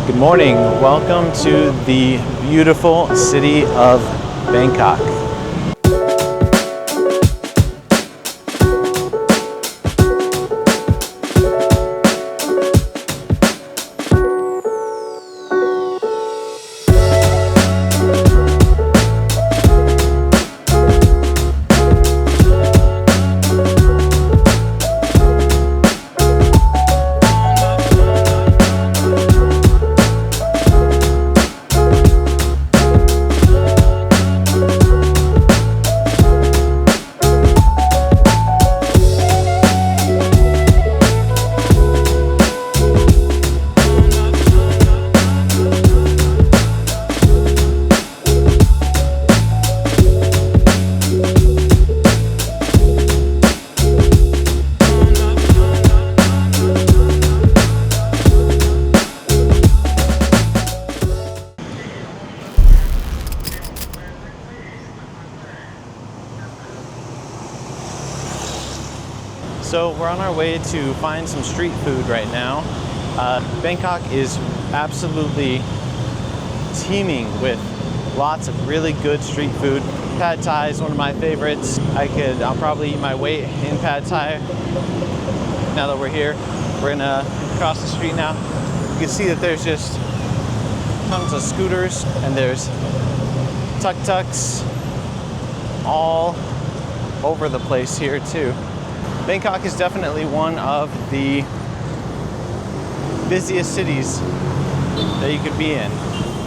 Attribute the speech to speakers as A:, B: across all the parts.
A: Good morning. Welcome to the beautiful city of Bangkok. So we're on our way to find some street food right now. Bangkok is absolutely teeming with lots of really good street food. Pad Thai is one of my favorites. I'll probably eat my weight in Pad Thai. Now that we're here, we're gonna cross the street now. You can see that there's just tons of scooters and there's tuk-tuks all over the place here too. Bangkok is definitely one of the busiest cities that you could be in.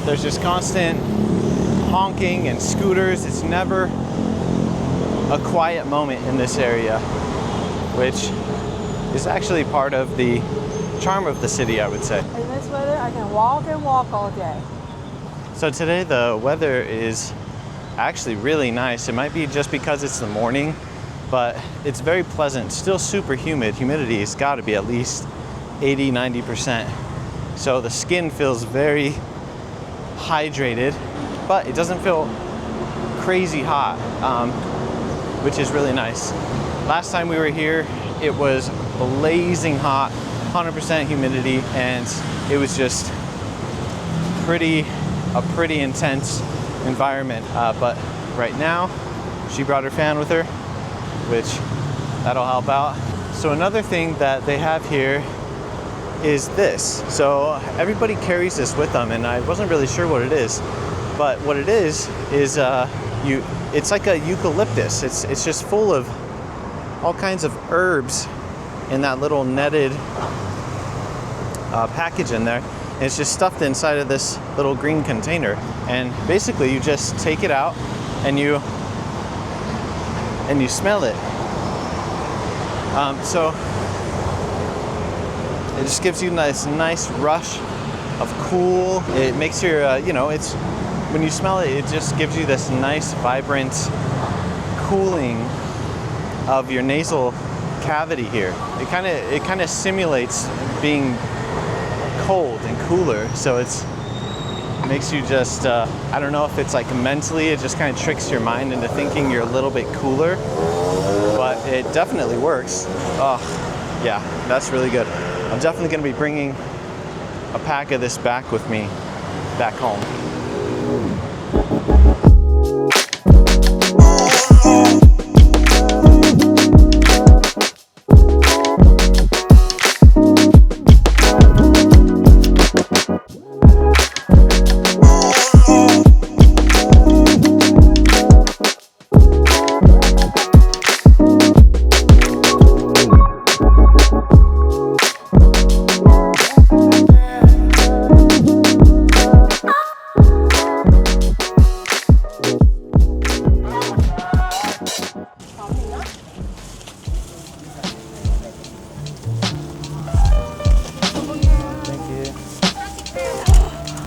A: There's just constant honking and scooters. It's never a quiet moment in this area, which is actually part of the charm of the city, I would say.
B: In this weather, I can walk and walk all day.
A: So today the weather is actually really nice. It might be just because it's the morning, but it's very pleasant. Still super humid. Humidity has got to be at least 80-90%. So the skin feels very hydrated, but it doesn't feel crazy hot, which is really nice. Last time we were here, it was blazing hot, 100% humidity, and it was just a pretty intense environment. But right now, she brought her fan with her, which that'll help out. So another thing that they have here is this. So everybody carries this with them, and I wasn't really sure what it is, but what it is it's like a eucalyptus. It's just full of all kinds of herbs in that little netted package in there. And it's just stuffed inside of this little green container, and basically you just take it out and you smell it. So it just gives you this nice rush of cool. It makes your, it's when you smell it, it just gives you this nice, vibrant cooling of your nasal cavity here. It kind of simulates being cold and cooler. So it makes you just, I don't know if it's like mentally, it just kind of tricks your mind into thinking you're a little bit cooler, but it definitely works. Oh, yeah, that's really good. I'm definitely going to be bringing a pack of this back with me back home.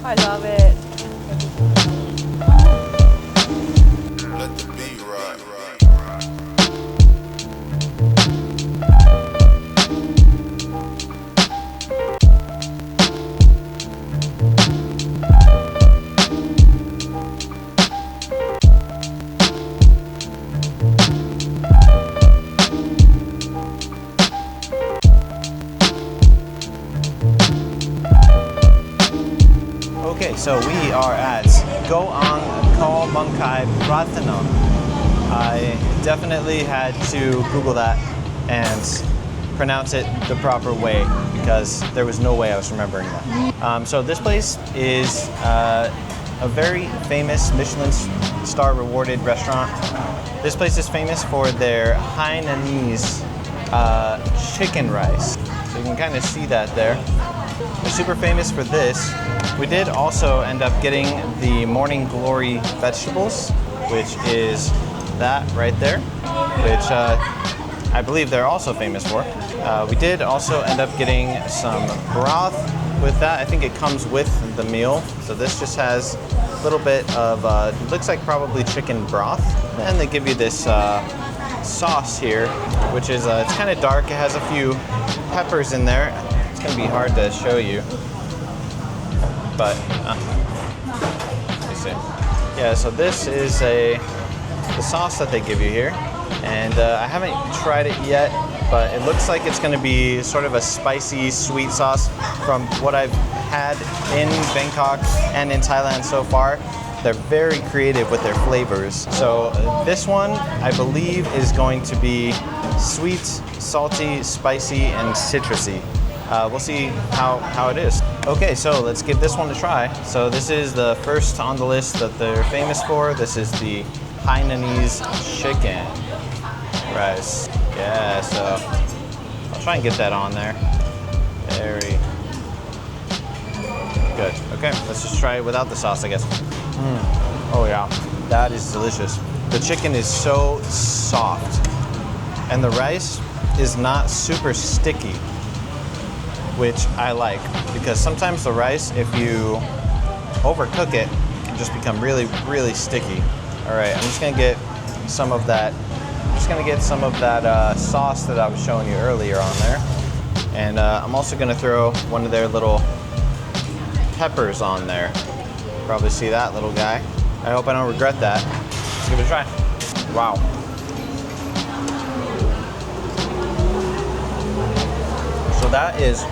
B: I love it.
C: Let the beat rock.
A: Okay, so we are at Kaomunkai Prathum. I definitely had to Google that and pronounce it the proper way because there was no way I was remembering that. So this place is a very famous Michelin star rewarded restaurant. This place is famous for their Hainanese chicken rice. So you can kind of see that there. They're super famous for this. We did also end up getting the Morning Glory vegetables, which is that right there, which I believe they're also famous for. We did also end up getting some broth with that. I think it comes with the meal. So this just has a little bit of, looks like probably chicken broth. And they give you this sauce here, which is, it's kind of dark. It has a few peppers in there. It's gonna be hard to show you, but let me see. Yeah, so this is the sauce that they give you here. And I haven't tried it yet, but it looks like it's gonna be sort of a spicy, sweet sauce from what I've had in Bangkok and in Thailand so far. They're very creative with their flavors. So this one, I believe, is going to be sweet, salty, spicy, and citrusy. We'll see how it is. Okay, so let's give this one a try. So this is the first on the list that they're famous for. This is the Hainanese chicken rice. Yeah, so I'll try and get that on there. Very good. Okay, let's just try it without the sauce, I guess. Oh yeah, that is delicious. The chicken is so soft, and the rice is not super sticky, which I like, because sometimes the rice, if you overcook it, can just become really, really sticky. All right, I'm just gonna get some of that. Sauce that I was showing you earlier on there, and I'm also gonna throw one of their little peppers on there. Probably see that little guy. I hope I don't regret that. Let's give it a try. Wow. So that is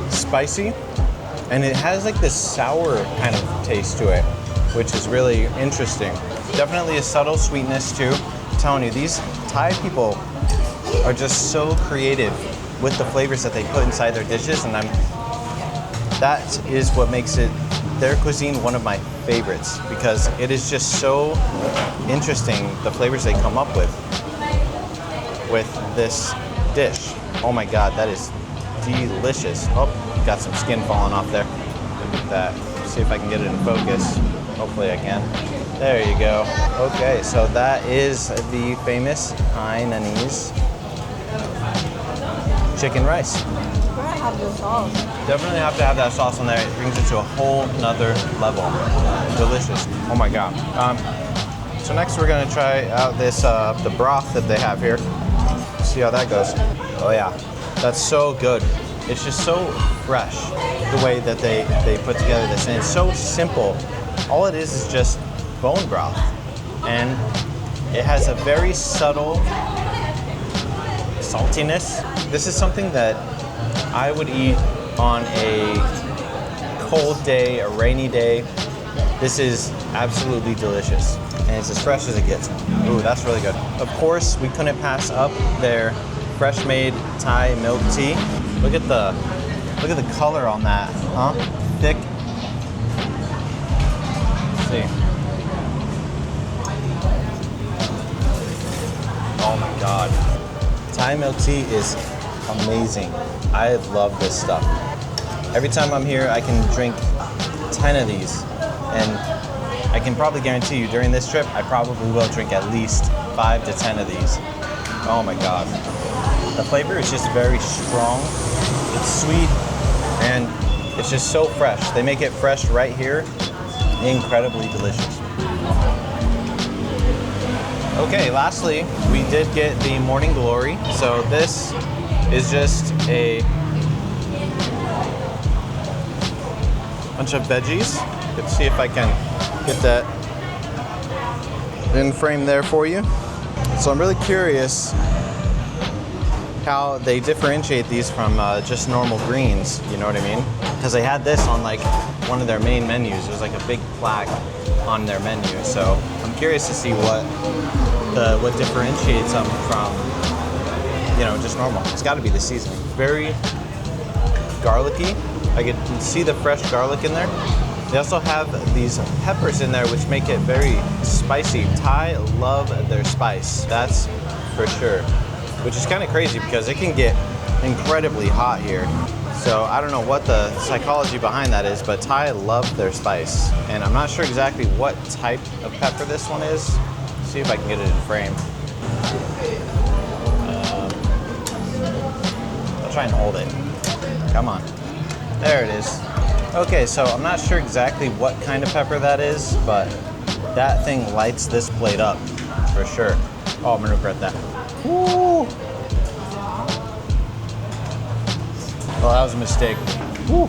A: spicy, and it has like this sour kind of taste to it, which is really interesting. Definitely a subtle sweetness too. I'm telling you, these Thai people are just so creative with the flavors that they put inside their dishes, and that is what makes their cuisine one of my favorites, because it is just so interesting, the flavors they come up with this dish. Oh my God, that is delicious. Oh, got some skin falling off there. Look at that. See if I can get it in focus. Hopefully I can. There you go. Okay, so that is the famous Hainanese chicken rice.
B: Have the sauce.
A: Definitely have to have that sauce on there. It brings it to a whole nother level. Delicious. Oh my God. So next we're gonna try out this the broth that they have here. See how that goes. Oh yeah, that's so good. It's just so fresh the way that they put together this, and it's so simple. All it is just bone broth, and it has a very subtle saltiness. This is something that I would eat on a cold day, a rainy day. This is absolutely delicious, and it's as fresh as it gets. Ooh, that's really good. Of course, we couldn't pass up their fresh made Thai milk tea. Look at the color on that, huh? Thick. Let's see. Oh my God. Thai milk tea is amazing. I love this stuff. Every time I'm here, I can drink 10 of these, and I can probably guarantee you during this trip, I probably will drink at least 5 to 10 of these. Oh my God. The flavor is just very strong. It's sweet, and it's just so fresh. They make it fresh right here. Incredibly delicious. Okay, lastly, we did get the Morning Glory. So this is just a bunch of veggies. Let's see if I can get that in frame there for you. So I'm really curious how they differentiate these from just normal greens, you know what I mean? because they had this on like one of their main menus. It was like a big plaque on their menu. So I'm curious to see what differentiates them from, you know, just normal. It's got to be the seasoning. Very garlicky. I can see the fresh garlic in there. They also have these peppers in there, which make it very spicy. Thai love their spice, that's for sure. Which is kind of crazy because it can get incredibly hot here. So I don't know what the psychology behind that is, but Thai love their spice. And I'm not sure exactly what type of pepper this one is. Let's see if I can get it in frame. I'll try and hold it. Come on. There it is. Okay, so I'm not sure exactly what kind of pepper that is, but that thing lights this plate up for sure. Oh, I'm gonna regret that. Woo! Well, that was a mistake. Woo!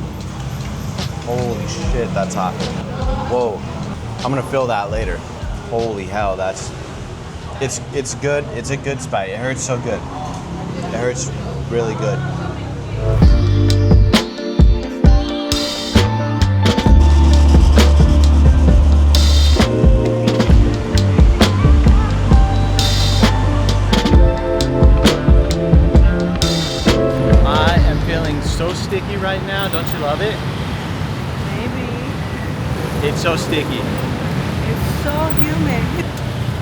A: Holy shit, that's hot. Whoa. I'm gonna fill that later. Holy hell, it's good. It's a good spice. It hurts so good. It hurts really good. So sticky right now, don't you love it?
B: Maybe.
A: It's so sticky.
B: It's so humid.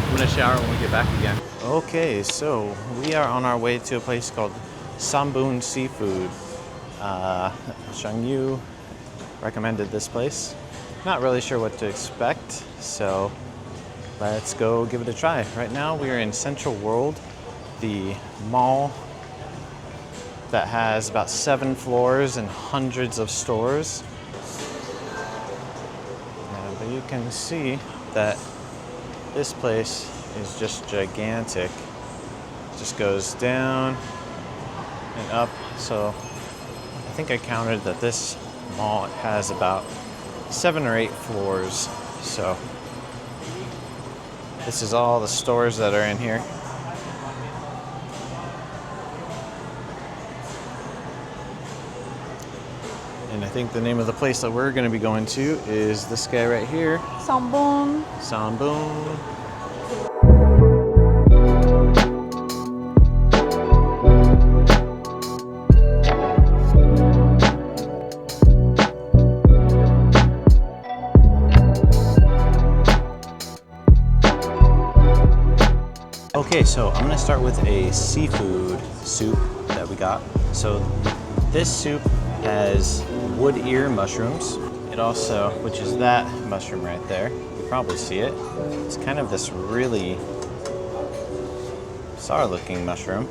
A: I'm gonna shower when we get back again. Okay, so we are on our way to a place called Samboon Seafood. Shang Yu recommended this place. Not really sure what to expect, so let's go give it a try. Right now we are in Central World, the mall that has about 7 floors and hundreds of stores. But you can see that this place is just gigantic. It just goes down and up. So I think I counted that this mall has about 7 or 8 floors. So this is all the stores that are in here. And I think the name of the place that we're going to be going to is this guy right here.
B: Samboon.
A: Samboon. Okay, so I'm going to start with a seafood soup that we got. So this soup has wood ear mushrooms. It also, which is that mushroom right there, you probably see it. It's kind of this really sour looking mushroom.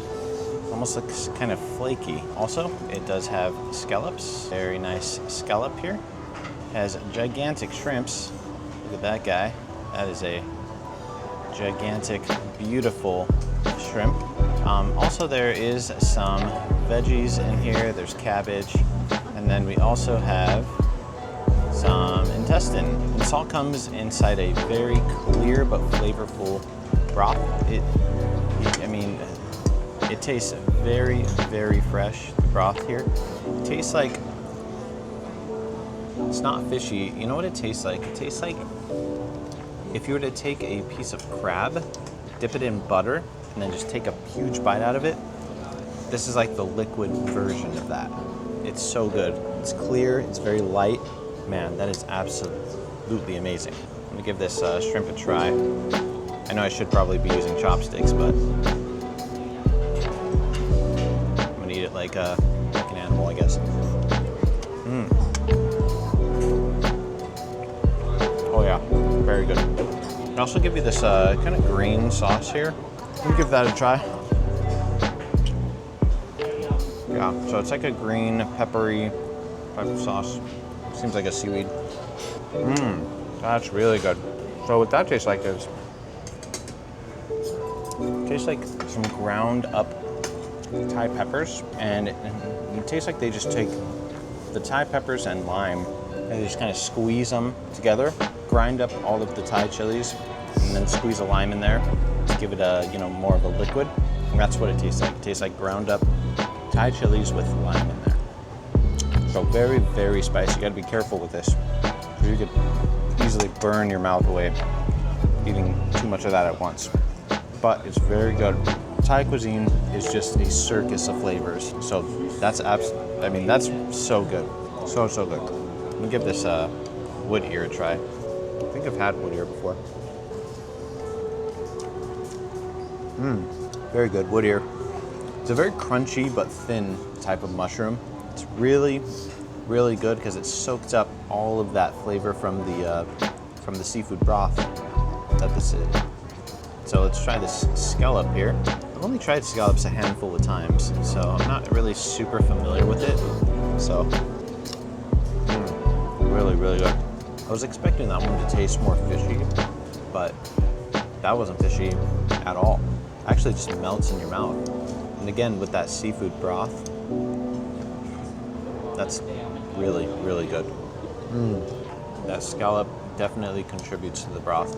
A: Almost looks kind of flaky. Also, it does have scallops. Very nice scallop here. Has gigantic shrimps. Look at that guy. That is a gigantic, beautiful shrimp. Also, there is some veggies in here. There's cabbage. And then we also have some intestine. This all comes inside a very clear but flavorful broth. It tastes very, very fresh, the broth here. It tastes like, it's not fishy. You know what it tastes like? It tastes like if you were to take a piece of crab, dip it in butter, and then just take a huge bite out of it. This is like the liquid version of that. It's so good. It's clear, it's very light. Man, that is absolutely amazing. I'm gonna give this shrimp a try. I know I should probably be using chopsticks, but I'm gonna eat it like an animal, I guess. Oh yeah, very good. I'll also give you this kind of green sauce here. We'll give that a try. Yeah, so it's like a green, peppery type of sauce. Seems like a seaweed. That's really good. So what that tastes like is, it tastes like some ground up Thai peppers, and it tastes like they just take the Thai peppers and lime, and they just kind of squeeze them together, grind up all of the Thai chilies, and then squeeze a lime in there to give it a, more of a liquid. And that's what it tastes like. It tastes like ground up Thai chilies with lime in there. So very, very spicy. You gotta be careful with this. You could easily burn your mouth away eating too much of that at once. But it's very good. Thai cuisine is just a circus of flavors. So that's that's so good. So good. Let me give this wood ear a try. I think I've had wood ear before. Very good, wood ear. It's a very crunchy but thin type of mushroom. It's really, really good because it soaked up all of that flavor from the seafood broth that this is. So let's try this scallop here. I've only tried scallops a handful of times, so I'm not really super familiar with it. So, really, really good. I was expecting that one to taste more fishy, but that wasn't fishy at all. Actually, it just melts in your mouth. And again, with that seafood broth, that's really, really good. That scallop definitely contributes to the broth.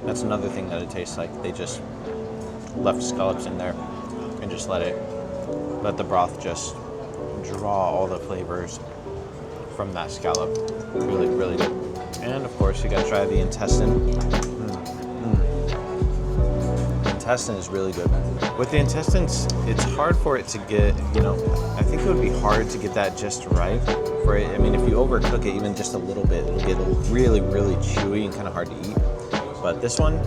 A: That's another thing that it tastes like. They just left scallops in there and just let the broth just draw all the flavors from that scallop. Really, really good. And of course, you gotta try the intestine. The intestine is really good. With the intestines, it's hard for it to get, I think it would be hard to get that just right. For it, I mean, if you overcook it even just a little bit, it'll get really, really chewy and kind of hard to eat. But this one,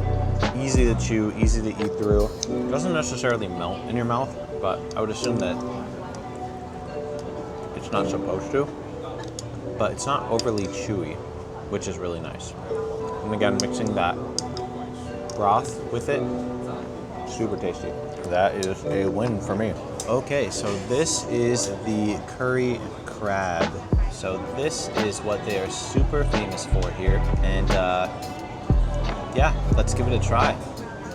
A: easy to chew, easy to eat through. It doesn't necessarily melt in your mouth, but I would assume that it's not supposed to. But it's not overly chewy, which is really nice. And again, mixing that broth with it, super tasty. That is a win for me. Okay, so this is the curry crab. So this is what they are super famous for here. And yeah, let's give it a try.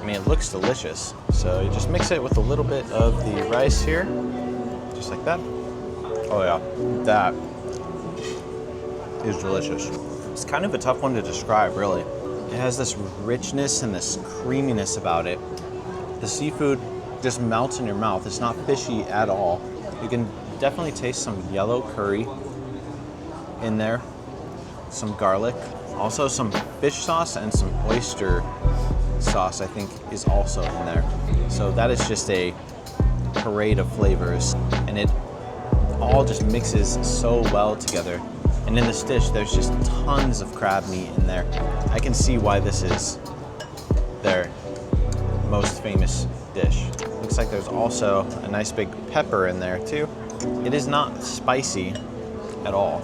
A: I mean, it looks delicious. So you just mix it with a little bit of the rice here, just like that. Oh yeah, that is delicious. It's kind of a tough one to describe, really. It has this richness and this creaminess about it. The seafood just melts in your mouth. It's not fishy at all. You can definitely taste some yellow curry in there, some garlic, also some fish sauce and some oyster sauce, I think, is also in there. So that is just a parade of flavors, and it all just mixes so well together. And in this dish, there's just tons of crab meat in there. I can see why this is their most famous dish. Looks like there's also a nice big pepper in there too. It is not spicy at all.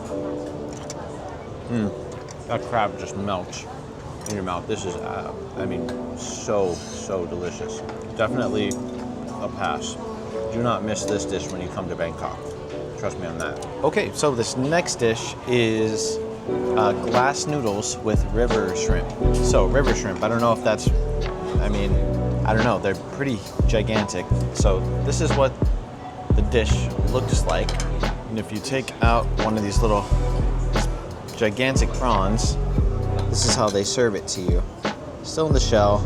A: That crab just melts in your mouth. This is, I mean, so delicious. Definitely a pass. Do not miss this dish when you come to Bangkok. Trust me on that. Okay, so this next dish is glass noodles with river shrimp. So river shrimp, I don't know if that's, I mean, I don't know, they're pretty gigantic. So this is what the dish looks like. And if you take out one of these little gigantic prawns, this is how they serve it to you. Still in the shell,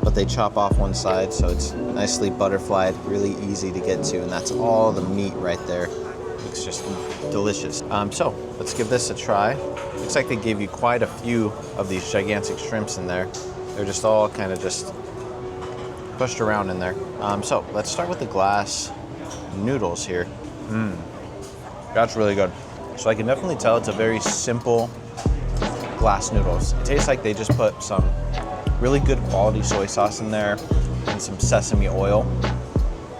A: but they chop off one side so it's nicely butterflied, really easy to get to, and that's all the meat right there. Looks just delicious. So let's give this a try. Looks like they gave you quite a few of these gigantic shrimps in there. They're just all kind of just pushed around in there. So let's start with the glass noodles here. That's really good. So I can definitely tell it's a very simple glass noodles. It tastes like they just put some really good quality soy sauce in there and some sesame oil.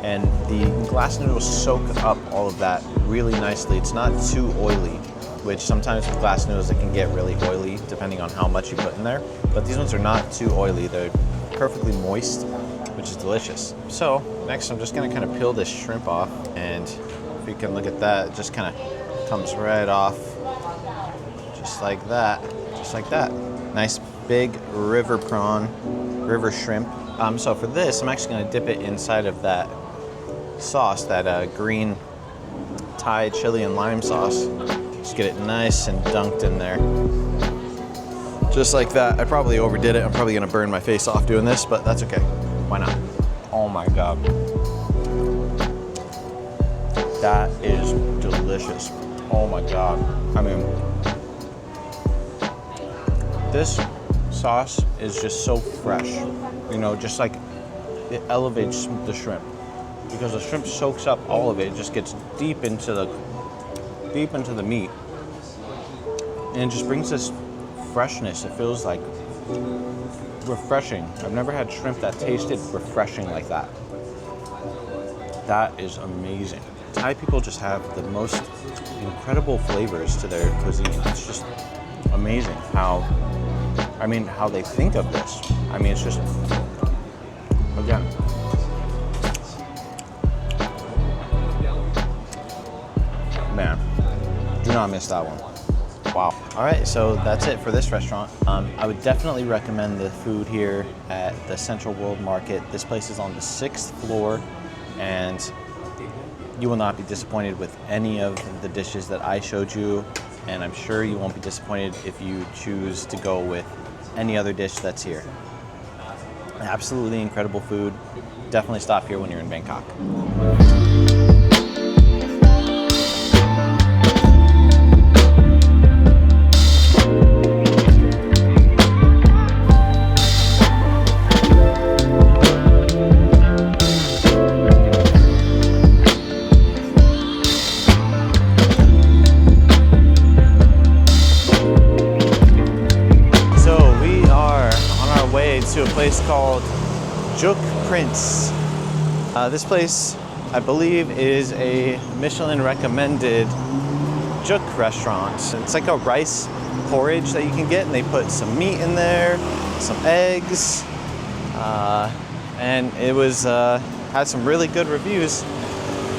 A: And the glass noodles soak up all of that really nicely. It's not too oily, which sometimes with glass noodles it can get really oily depending on how much you put in there. But these ones are not too oily. They're perfectly moist, which is delicious. So next I'm just gonna kind of peel this shrimp off, and if you can look at that, it just kind of comes right off, just like that, just like that. Nice big river prawn, river shrimp. So for this, I'm actually gonna dip it inside of that sauce, that green Thai chili and lime sauce. Just get it nice and dunked in there. Just like that. I probably overdid it. I'm probably gonna burn my face off doing this, but that's okay. Why not? Oh my God. That is delicious. Oh my God. I mean, this sauce is just so fresh. You know, just like it elevates the shrimp. Because the shrimp soaks up all of it. It just gets deep into the meat. And it just brings this freshness. It feels like refreshing. I've never had shrimp that tasted refreshing like that. That is amazing. Thai people just have the most incredible flavors to their cuisine. It's just amazing how they think of this. I mean, it's just, again, man, do not miss that one. Wow. All right, so that's it for this restaurant. I would definitely recommend the food here at the Central World Market. This place is on the 6th floor, and you will not be disappointed with any of the dishes that I showed you, and I'm sure you won't be disappointed if you choose to go with any other dish that's here. Absolutely incredible food. Definitely stop here when you're in Bangkok. To a place called Jok Prince. This place, I believe, is a Michelin recommended Jok restaurant. It's like a rice porridge that you can get, and they put some meat in there, some eggs, and it was had some really good reviews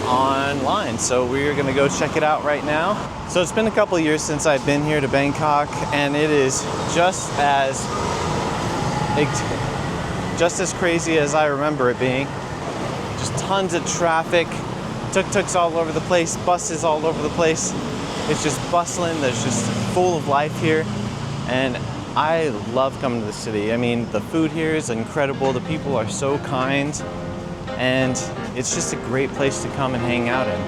A: online. So we're gonna go check it out right now. So it's been a couple years since I've been here to Bangkok, and it is just as crazy as I remember it being. Just tons of traffic, tuk-tuks all over the place, buses all over the place. It's just bustling, there's just full of life here, and I love coming to the city. I mean, the food here is incredible, the people are so kind, and it's just a great place to come and hang out in.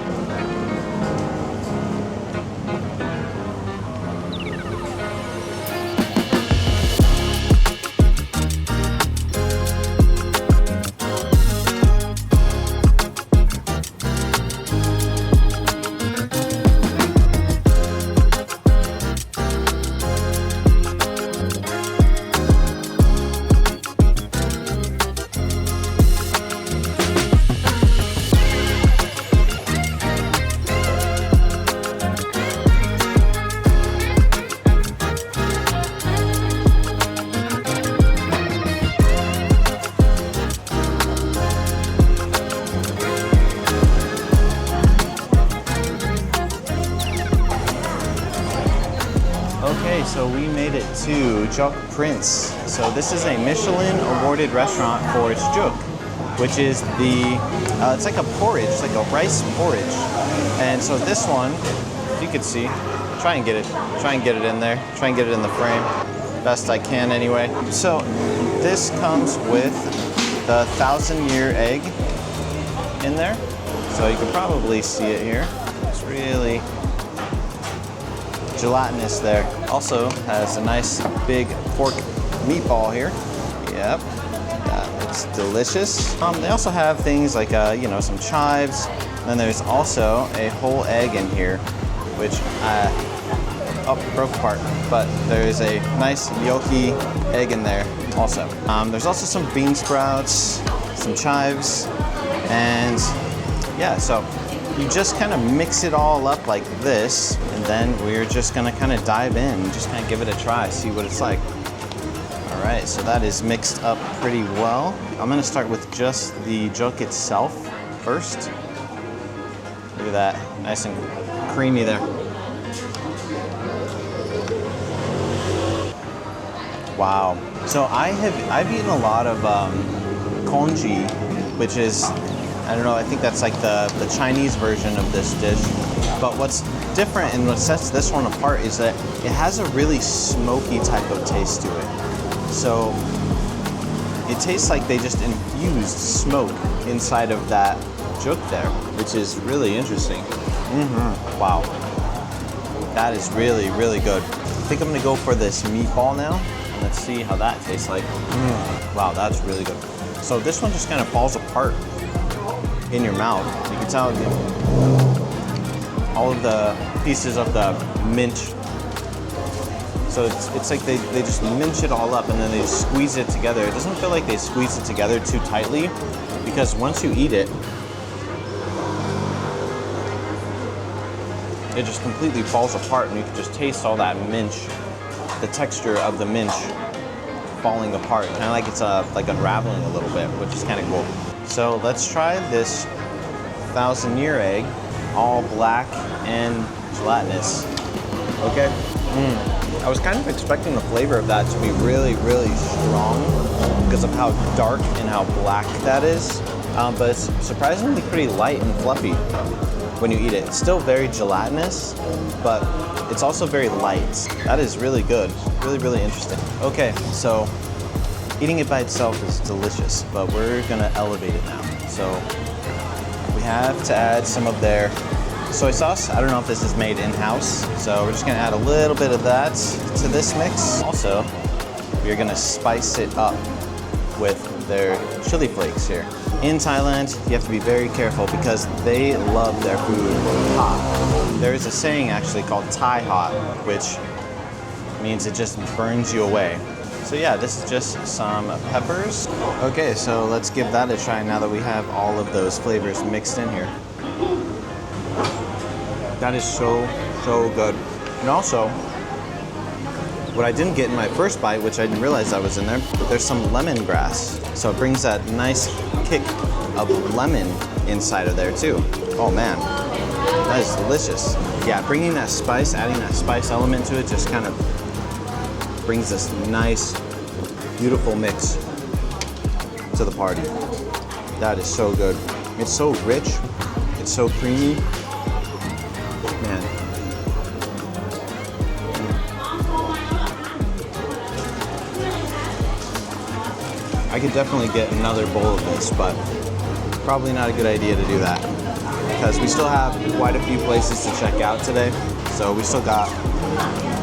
A: Okay, so we made it to Jok Prince. So this is a Michelin awarded restaurant for its Jok, which is it's like a porridge, it's like a rice porridge. And so this one, you can see, try and get it in there, try and get it in the frame, best I can anyway. So this comes with the 1,000-year egg in there. So you can probably see it here. It's really gelatinous there. Also has a nice big pork meatball here. Yep, it's delicious. They also have things like some chives. And then there's also a whole egg in here, which broke apart. But there's a nice yolky egg in there also. There's also some bean sprouts, some chives, and yeah. So you just kind of mix it all up like this, and then we're just gonna kind of dive in and just kind of give it a try, see what it's like. All right, so that is mixed up pretty well. I'm gonna start with just the Jok itself first. Look at that, nice and creamy there. Wow. So I've eaten a lot of congee, which is, I don't know, I think that's like the Chinese version of this dish. But what's different and what sets this one apart is that it has a really smoky type of taste to it. So it tastes like they just infused smoke inside of that Jok there, which is really interesting. Wow. That is really, really good. I think I'm gonna go for this meatball now. And let's see how that tastes like. Wow, that's really good. So this one just kind of falls apart in your mouth. You can tell all of the pieces of the mince. So it's like they just mince it all up and then they squeeze it together. It doesn't feel like they squeeze it together too tightly because once you eat it, it just completely falls apart and you can just taste all that mince, the texture of the mince falling apart. Kind of like it's like unraveling a little bit, which is kind of cool. So let's try this 1,000-year egg, all black and gelatinous. Okay. I was kind of expecting the flavor of that to be really, really strong because of how dark and how black that is. But it's surprisingly pretty light and fluffy when you eat it. It's still very gelatinous, but it's also very light. That is really good. Really, really interesting. Okay, so eating it by itself is delicious, but we're gonna elevate it now. So we have to add some of their soy sauce. I don't know if this is made in-house, so we're just gonna add a little bit of that to this mix. Also, we're gonna spice it up with their chili flakes here. In Thailand, you have to be very careful because they love their food hot. There is a saying actually called Thai hot, which means it just burns you away. So yeah, this is just some peppers. Okay, so let's give that a try now that we have all of those flavors mixed in here. That is so, so good. And also, what I didn't get in my first bite, which I didn't realize that was in there, there's some lemongrass. So it brings that nice kick of lemon inside of there too. Oh man, that is delicious. Yeah, bringing that spice, adding that spice element to it just kind of brings this nice, beautiful mix to the party. That is so good. It's so rich, it's so creamy. Man. I could definitely get another bowl of this, but probably not a good idea to do that because we still have quite a few places to check out today. So we still got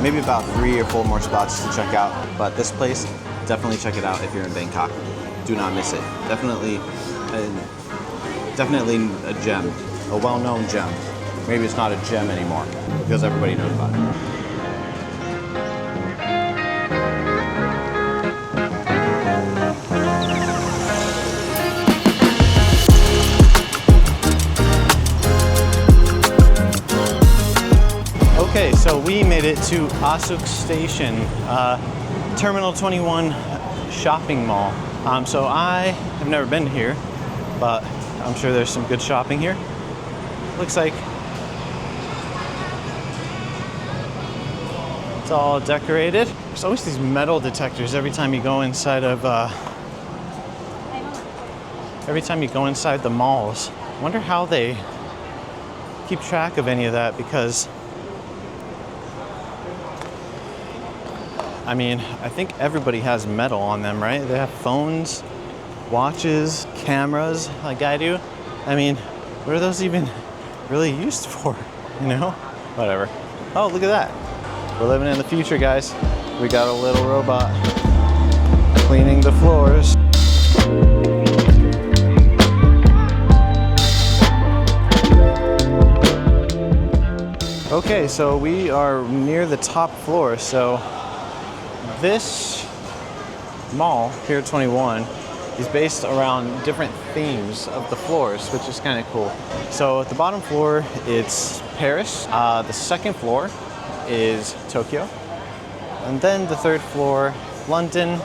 A: maybe about 3 or 4 more spots to check out, but this place, definitely check it out if you're in Bangkok. Do not miss it. Definitely a gem, a well-known gem. Maybe it's not a gem anymore because everybody knows about it. Okay, so we made it to Asuk Station, Terminal 21 shopping mall. So I have never been here, but I'm sure there's some good shopping here. Looks like it's all decorated. There's always these metal detectors every time you go inside of the malls. I wonder how they keep track of any of that because I mean, I think everybody has metal on them, right? They have phones, watches, cameras like I do. I mean, what are those even really used for, you know? Whatever. Oh, look at that. We're living in the future, guys. We got a little robot cleaning the floors. Okay, so we are near the top floor. So this mall, Pier 21, is based around different themes of the floors, which is kind of cool. So at the bottom floor, it's Paris. The second floor is Tokyo. And then the third floor, London.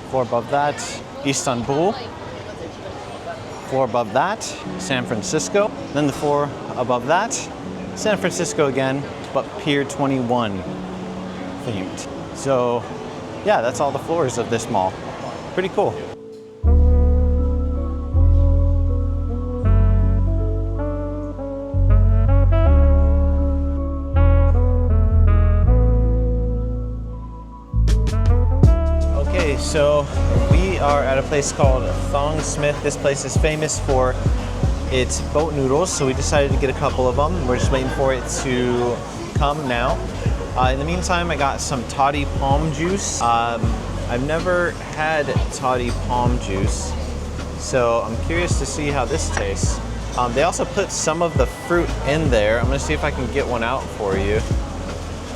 A: Floor above that, Istanbul. Floor above that, San Francisco. Then the floor above that, San Francisco again, but Pier 21 themed. So yeah, that's all the floors of this mall. Pretty cool. Okay, so we are at a place called Thong Smith. This place is famous for It's boat noodles, so we decided to get a couple of them. We're just waiting for it to come now. In the meantime, I got some toddy palm juice. I've never had toddy palm juice, so I'm curious to see how this tastes. They also put some of the fruit in there. I'm gonna see if I can get one out for you.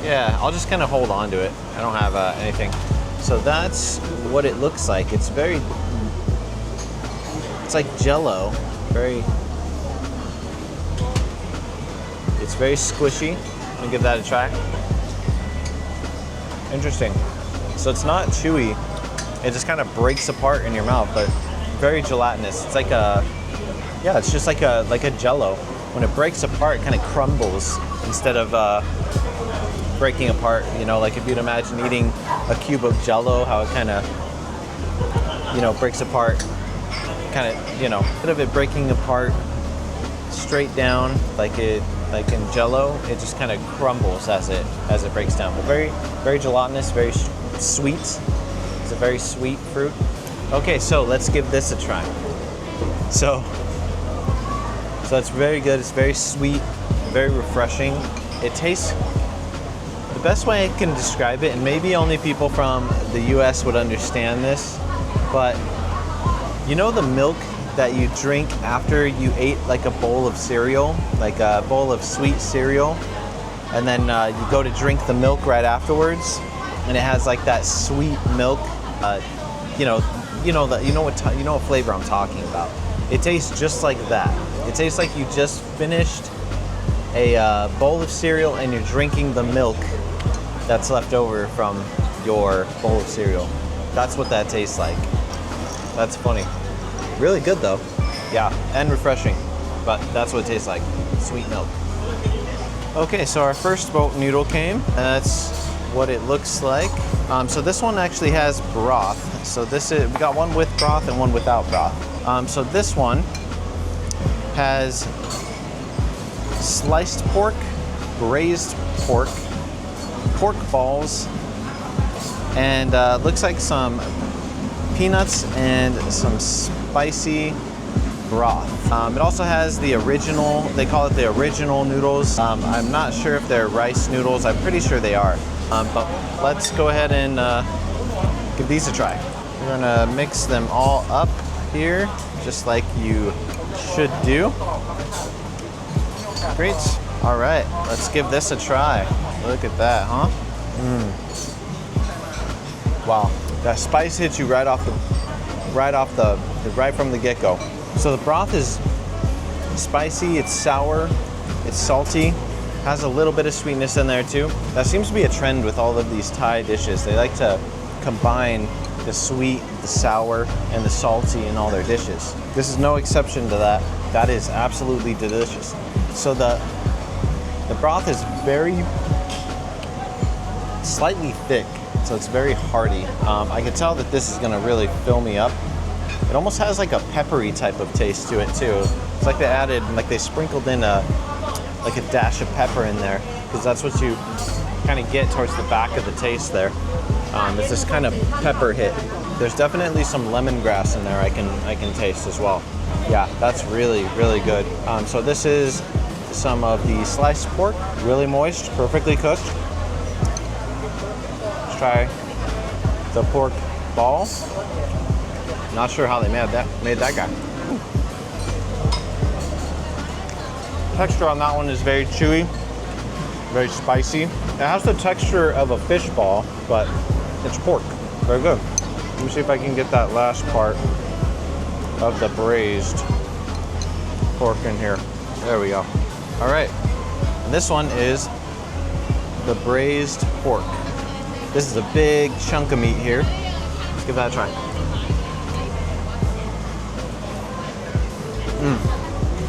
A: Yeah, I'll just kind of hold on to it. I don't have anything. So that's what it looks like. It's like Jello. It's very squishy. I'm gonna give that a try. Interesting. So it's not chewy. It just kind of breaks apart in your mouth, but very gelatinous. It's like it's just like a Jello. When it breaks apart, it kind of crumbles instead of breaking apart. You know, like if you'd imagine eating a cube of Jello, how it kind of, you know, breaks apart. Kind of, you know, instead of it breaking apart straight down like in Jello, it just kind of crumbles as it breaks down. But very gelatinous, very sweet. It's a very sweet fruit. Okay, so let's give this a try. So it's very good. It's very sweet, very refreshing. It tastes, the best way I can describe it, and maybe only people from the US would understand this, but you know the milk that you drink after you ate like a bowl of cereal, like a bowl of sweet cereal, and then you go to drink the milk right afterwards, and it has like that sweet milk. You know what flavor I'm talking about. It tastes just like that. It tastes like you just finished a bowl of cereal and you're drinking the milk that's left over from your bowl of cereal. That's what that tastes like. That's funny. Really good though. Yeah, and refreshing. But that's what it tastes like. Sweet milk. Okay, so our first boat noodle came. That's what it looks like. So this one actually has broth. So we got one with broth and one without broth. So this one has sliced pork, braised pork, pork balls, and looks like some peanuts and some spicy broth. It also has the original, they call it the original noodles. I'm not sure if they're rice noodles. I'm pretty sure they are. But let's go ahead and give these a try. We're gonna mix them all up here, just like you should do. Great. All right, let's give this a try. Look at that, huh? Wow, that spice hits you right from the get-go. So the broth is spicy, it's sour, it's salty, has a little bit of sweetness in there too. That seems to be a trend with all of these Thai dishes. They like to combine the sweet, the sour, and the salty in all their dishes. This is no exception to that. That is absolutely delicious. So the broth is very slightly thick, so it's very hearty. I can tell that this is gonna really fill me up. It almost has like a peppery type of taste to it too. It's like they sprinkled in like a dash of pepper in there, because that's what you kind of get towards the back of the taste there. It's this kind of pepper hit. There's definitely some lemongrass in there I can taste as well. Yeah, that's really, really good. So this is some of the sliced pork, really moist, perfectly cooked. Let's try the pork ball. Not sure how they made that guy. Texture on that one is very chewy, very spicy. It has the texture of a fish ball, but it's pork. Very good. Let me see if I can get that last part of the braised pork in here. There we go. All right. And this one is the braised pork. This is a big chunk of meat here. Let's give that a try.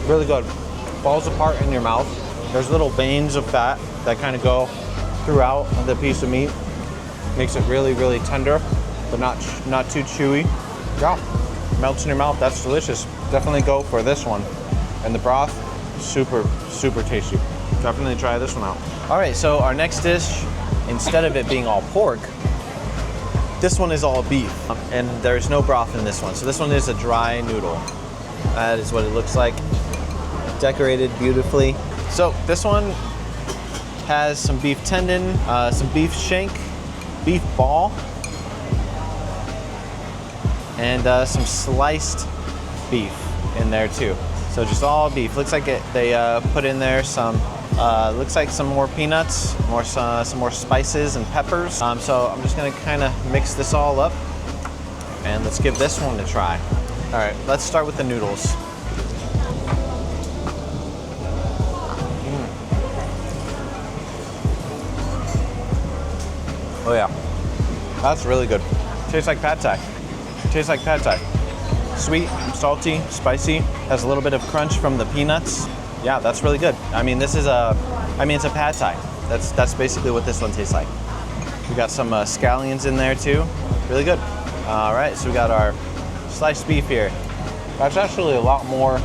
A: Really good. Falls apart in your mouth. There's little veins of fat that kind of go throughout the piece of meat. Makes it really, really tender, but not too chewy. Yeah, melts in your mouth. That's delicious. Definitely go for this one. And the broth, super, super tasty. Definitely try this one out. All right, so our next dish, instead of it being all pork, this one is all beef, and there's no broth in this one. So this one is a dry noodle. That is what it looks like. decorated beautifully. So this one has some beef tendon, some beef shank, beef ball, and some sliced beef in there too. So just all beef. Looks like they put in there some, looks like some more peanuts, some more spices and peppers. So I'm just gonna kind of mix this all up, and let's give this one a try. All right, let's start with the noodles. Oh yeah, that's really good. Tastes like pad thai. Tastes like pad thai. Sweet, salty, spicy, has a little bit of crunch from the peanuts. Yeah, that's really good. I mean, it's a pad thai. That's basically what this one tastes like. We got some scallions in there too. Really good. All right, so we got our sliced beef here. That's actually a lot more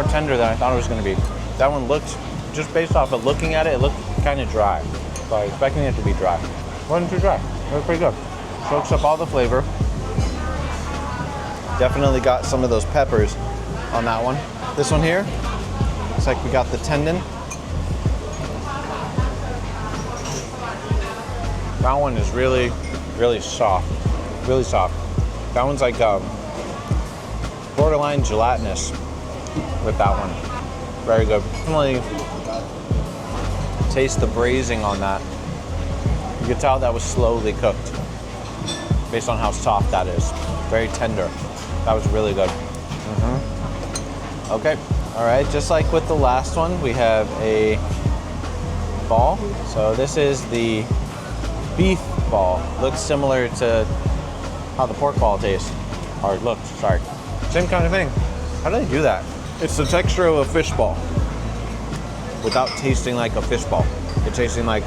A: tender than I thought it was gonna be. That one looked, just based off of looking at it, it looked kind of dry. So I was expecting it to be dry. Wasn't too dry. It was pretty good. Soaks up all the flavor. Definitely got some of those peppers on that one. This one here, looks like we got the tendon. That one is really, really soft. Really soft. That one's like borderline gelatinous with that one. Very good. Definitely taste the braising on that. You can tell that was slowly cooked based on how soft that is. Very tender. That was really good. Okay, all right, just like with the last one, we have a ball. So this is the beef ball. Looks similar to how the pork ball tastes. Or looks, sorry. Same kind of thing. How do they do that? It's the texture of a fish ball without tasting like a fish ball. It's tasting like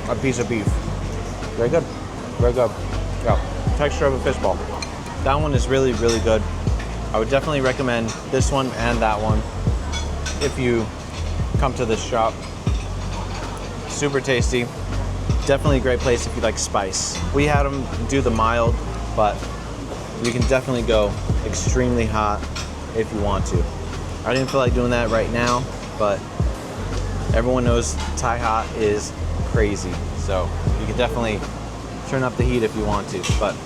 A: a piece of beef. Very good, very good. Yeah, texture of a fish ball. That one is really, really good. I would definitely recommend this one and that one if you come to this shop. Super tasty. Definitely a great place if you like spice. We had them do the mild, but you can definitely go extremely hot if you want to. I didn't feel like doing that right now, but everyone knows Thai hot is crazy. So you can definitely turn up the heat if you want to, but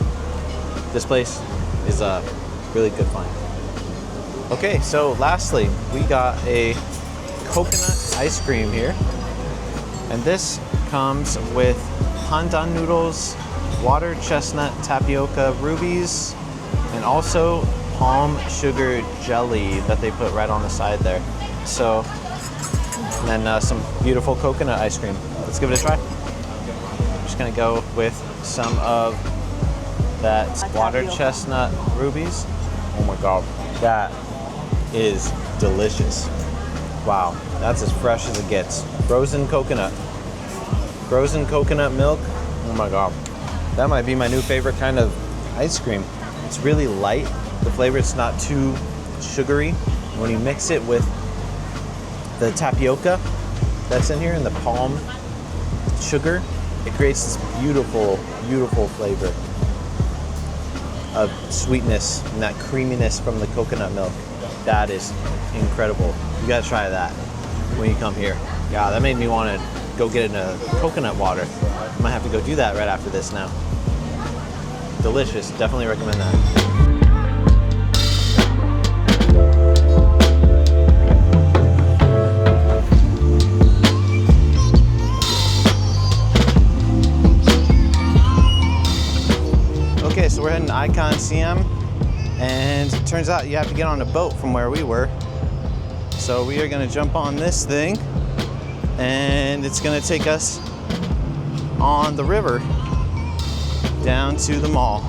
A: this place is a really good find. Okay, so lastly, we got a coconut ice cream here. And this comes with pandan noodles, water chestnut tapioca rubies, and also palm sugar jelly that they put right on the side there. So, and then some beautiful coconut ice cream. Let's give it a try. I'm just gonna go with some of that water chestnut rubies. Oh my God, that is delicious. Wow, that's as fresh as it gets. Frozen coconut milk. Oh my God, that might be my new favorite kind of ice cream. It's really light. The flavor is not too sugary. When you mix it with the tapioca that's in here and the palm sugar, it creates this beautiful, beautiful flavor of sweetness and that creaminess from the coconut milk. That is incredible. You gotta try that when you come here. Yeah, that made me want to go get in a coconut water. I might have to go do that right after this now. Delicious, definitely recommend that. Okay, so we're heading to Icon Siam, and it turns out you have to get on a boat from where we were. So we are gonna jump on this thing, and it's gonna take us on the river down to the mall.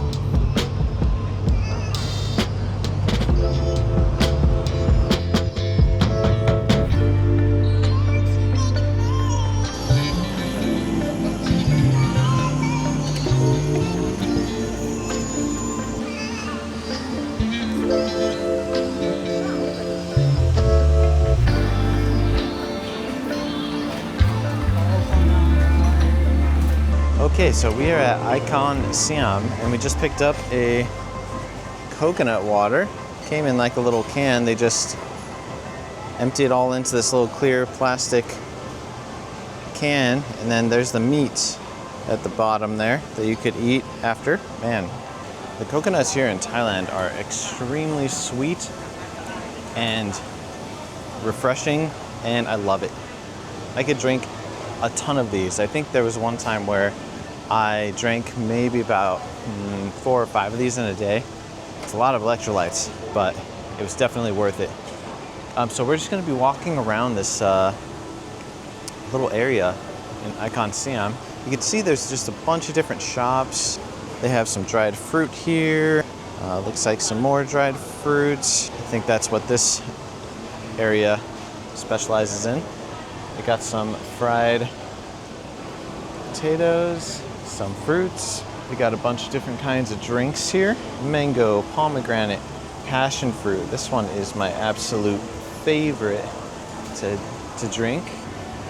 A: Okay, so we are at Icon Siam, and we just picked up a coconut water. came in like a little can. They just empty it all into this little clear plastic can, and then there's the meat at the bottom there that you could eat after. Man, the coconuts here in Thailand are extremely sweet and refreshing, and I love it. I could drink a ton of these. I think there was one time where I drank maybe about 4 or 5 of these in a day. It's a lot of electrolytes, but it was definitely worth it. So we're just going to be walking around this little area in Icon Siam. You can see there's just a bunch of different shops. They have some dried fruit here. Looks like some more dried fruits. I think that's what this area specializes in. They got some fried potatoes, some fruits. We got a bunch of different kinds of drinks here. Mango, pomegranate, passion fruit. This one is my absolute favorite to drink.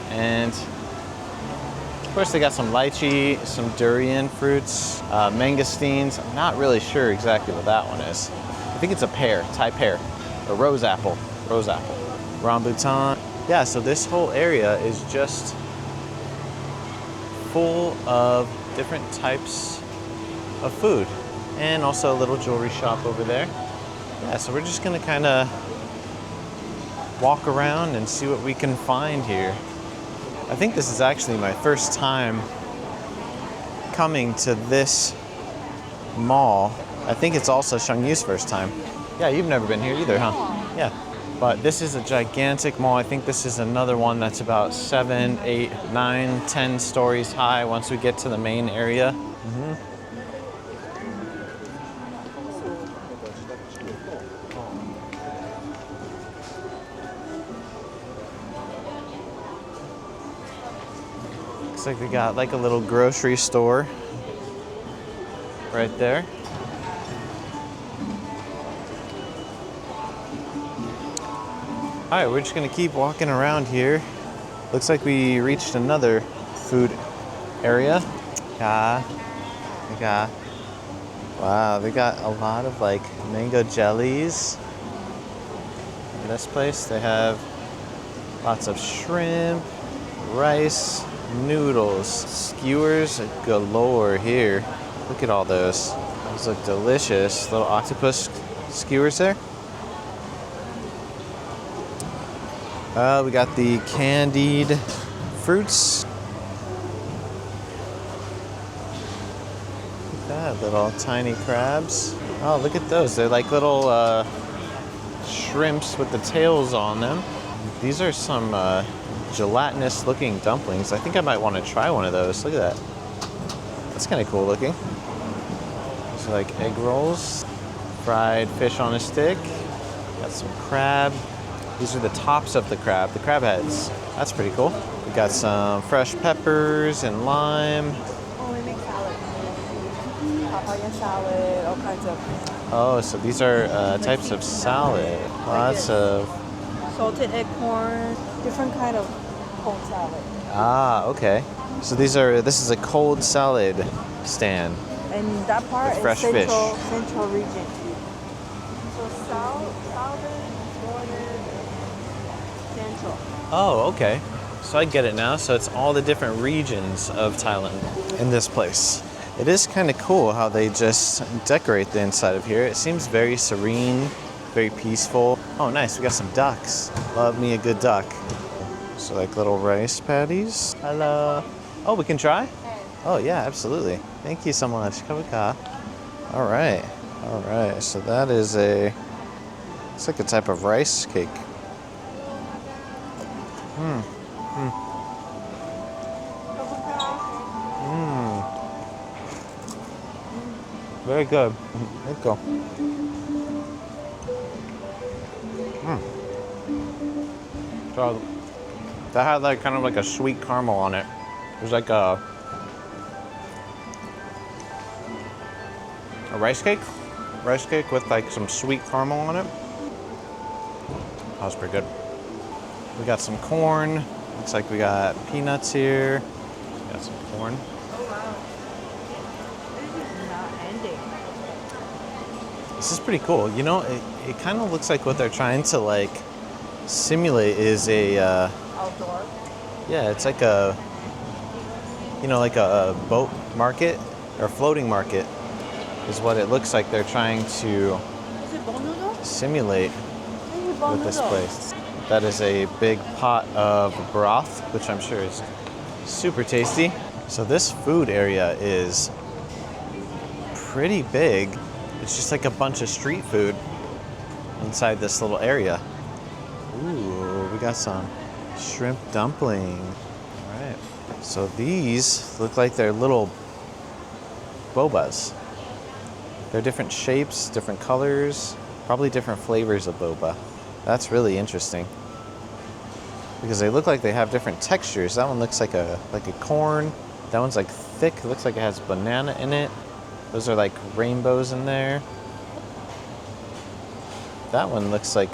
A: And of course they got some lychee, some durian fruits, mangosteens. I'm not really sure exactly what that one is. I think it's a pear, Thai pear, or rose apple. Rambutan. Yeah, so this whole area is just full of different types of food, and also a little jewelry shop over there. Yeah, so we're just gonna kind of walk around and see what we can find here. I think this is actually my first time coming to this mall. I think it's also Shang-Yu's first time. Yeah, you've never been here either, huh? Yeah. But this is a gigantic mall. I think this is another one that's about 7, 8, 9, 10 stories high once we get to the main area. Looks like we got like a little grocery store right there. All right, we're just gonna keep walking around here. Looks like we reached another food area. Wow, they got a lot of like mango jellies. In this place, they have lots of shrimp, rice, noodles, skewers galore here. Look at all those. Those look delicious. Little octopus skewers there. We got the candied fruits. Look at that, little tiny crabs. Oh, look at those. They're like little shrimps with the tails on them. These are some gelatinous looking dumplings. I think I might want to try one of those. Look at that. That's kind of cool looking. These are like egg rolls. Fried fish on a stick. Got some crab. These are the tops of the crab heads. That's pretty cool. We got some fresh peppers and lime.
B: Oh, we make salad. Papaya salad, all kinds of.
A: Oh, so these are types of salad. Lots of
B: salted eggcorn, different kind of cold salad.
A: Ah, okay. So this is a cold salad stand.
B: And that part
A: With fresh
B: is
A: fish.
B: central region. So southern, northern, central.
A: Oh, okay. So I get it now. So it's all the different regions of Thailand in this place. It is kind of cool how they just decorate the inside of here. It seems very serene, very peaceful. Oh, nice. We got some ducks. Love me a good duck. So like little rice patties. Hello. Oh, we can try? Oh, yeah, absolutely. Thank you so much. Kavaka. All right. All right. So that is it's like a type of rice cake. Very good. There you go. So that had like kind of like a sweet caramel on it. It was like a rice cake with like some sweet caramel on it. That was pretty good. We got some corn. Looks like we got peanuts here. We got some corn.
B: Oh wow. This is not ending.
A: This is pretty cool. You know, it kind of looks like what they're trying to like simulate is a
B: Outdoor.
A: yeah, it's like a, you know, like a boat market or floating market is what it looks like they're trying to
B: Is it bone noodle?
A: simulate
B: Maybe bone
A: with this
B: noodle.
A: place. That is a big pot of broth, which I'm sure is super tasty. So this food area is pretty big. It's just like a bunch of street food inside this little area. Ooh, we got some shrimp dumpling. All right. So these look like they're little bobas. They're different shapes, different colors, probably different flavors of boba. That's really interesting because they look like they have different textures. That one looks like a corn. That one's like thick. It looks like it has banana in it. Those are like rainbows in there. That one looks like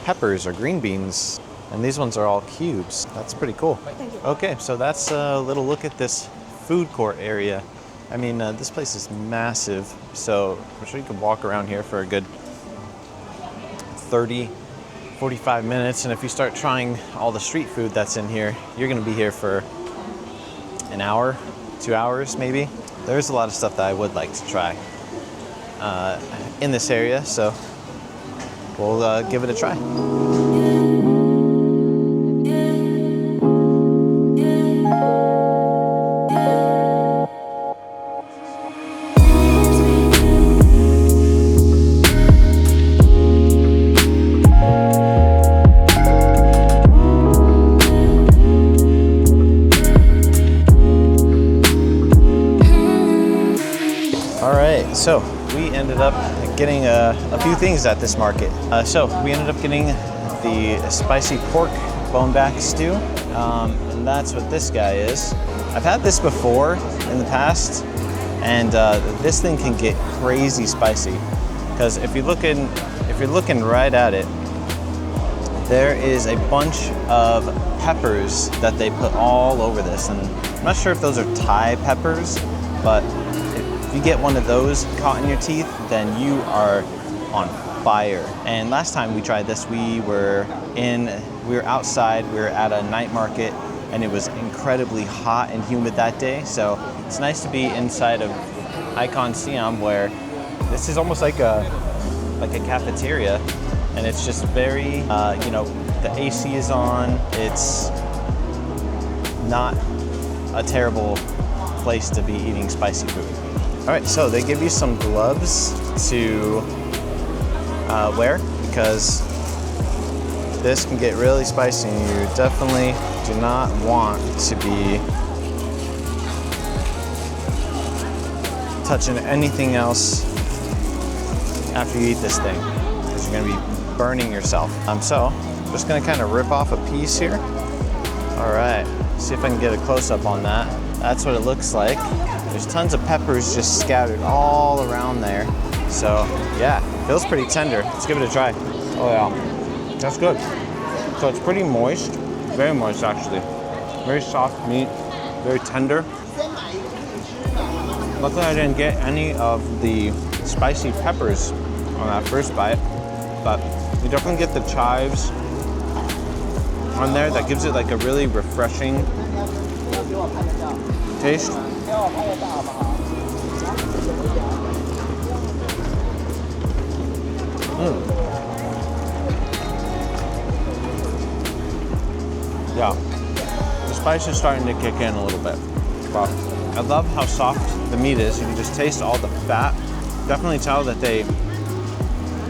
A: peppers or green beans. And these ones are all cubes. That's pretty cool.
B: Thank you.
A: Okay, so that's a little look at this food court area. I mean, this place is massive, so I'm sure you can walk around here for a good 30, 45 minutes. And if you start trying all the street food that's in here, you're gonna be here for an hour, 2 hours maybe. There's a lot of stuff that I would like to try in this area, so we'll give it a try. So we ended up getting a few things at this market. So we ended up getting the spicy pork bone back stew, and that's what this guy is. I've had this before in the past, and this thing can get crazy spicy. Because if you're looking right at it, there is a bunch of peppers that they put all over this, and I'm not sure if those are Thai peppers, but if you get one of those caught in your teeth, then you are on fire. And last time we tried this, we were outside, we were at a night market, and it was incredibly hot and humid that day. So it's nice to be inside of Icon Siam, where this is almost like a cafeteria, and it's just very, you know, the AC is on. It's not a terrible place to be eating spicy food. All right, so they give you some gloves to wear because this can get really spicy, and you definitely do not want to be touching anything else after you eat this thing, because you're gonna be burning yourself. So I'm just gonna kind of rip off a piece here. All right, see if I can get a close-up on that. That's what it looks like. There's tons of peppers just scattered all around there. So yeah, feels pretty tender. Let's give it a try. Oh yeah, that's good. So it's pretty moist, very moist actually. Very soft meat, very tender. Luckily I didn't get any of the spicy peppers on that first bite, but you definitely get the chives on there. That gives it like a really refreshing taste. Yeah, the spice is starting to kick in a little bit. But I love how soft the meat is. You can just taste all the fat. Definitely tell that they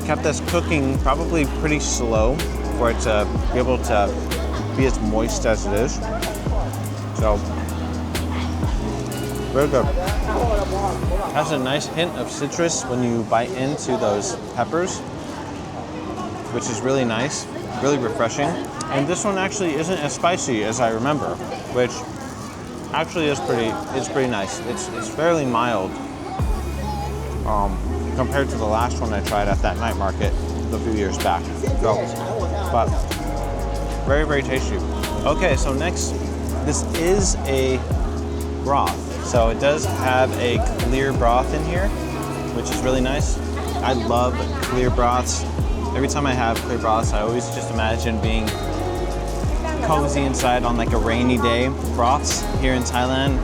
A: kept this cooking probably pretty slow for it to be able to be as moist as it is. So, very good. Has a nice hint of citrus when you bite into those peppers, which is really nice, really refreshing. And this one actually isn't as spicy as I remember, which actually is pretty nice. It's fairly mild compared to the last one I tried at that night market a few years back. So, but very, very tasty. Okay, so next, this is a broth. So it does have a clear broth in here, which is really nice. I love clear broths. Every time I have clear broths, I always just imagine being cozy inside on like a rainy day. Broths here in Thailand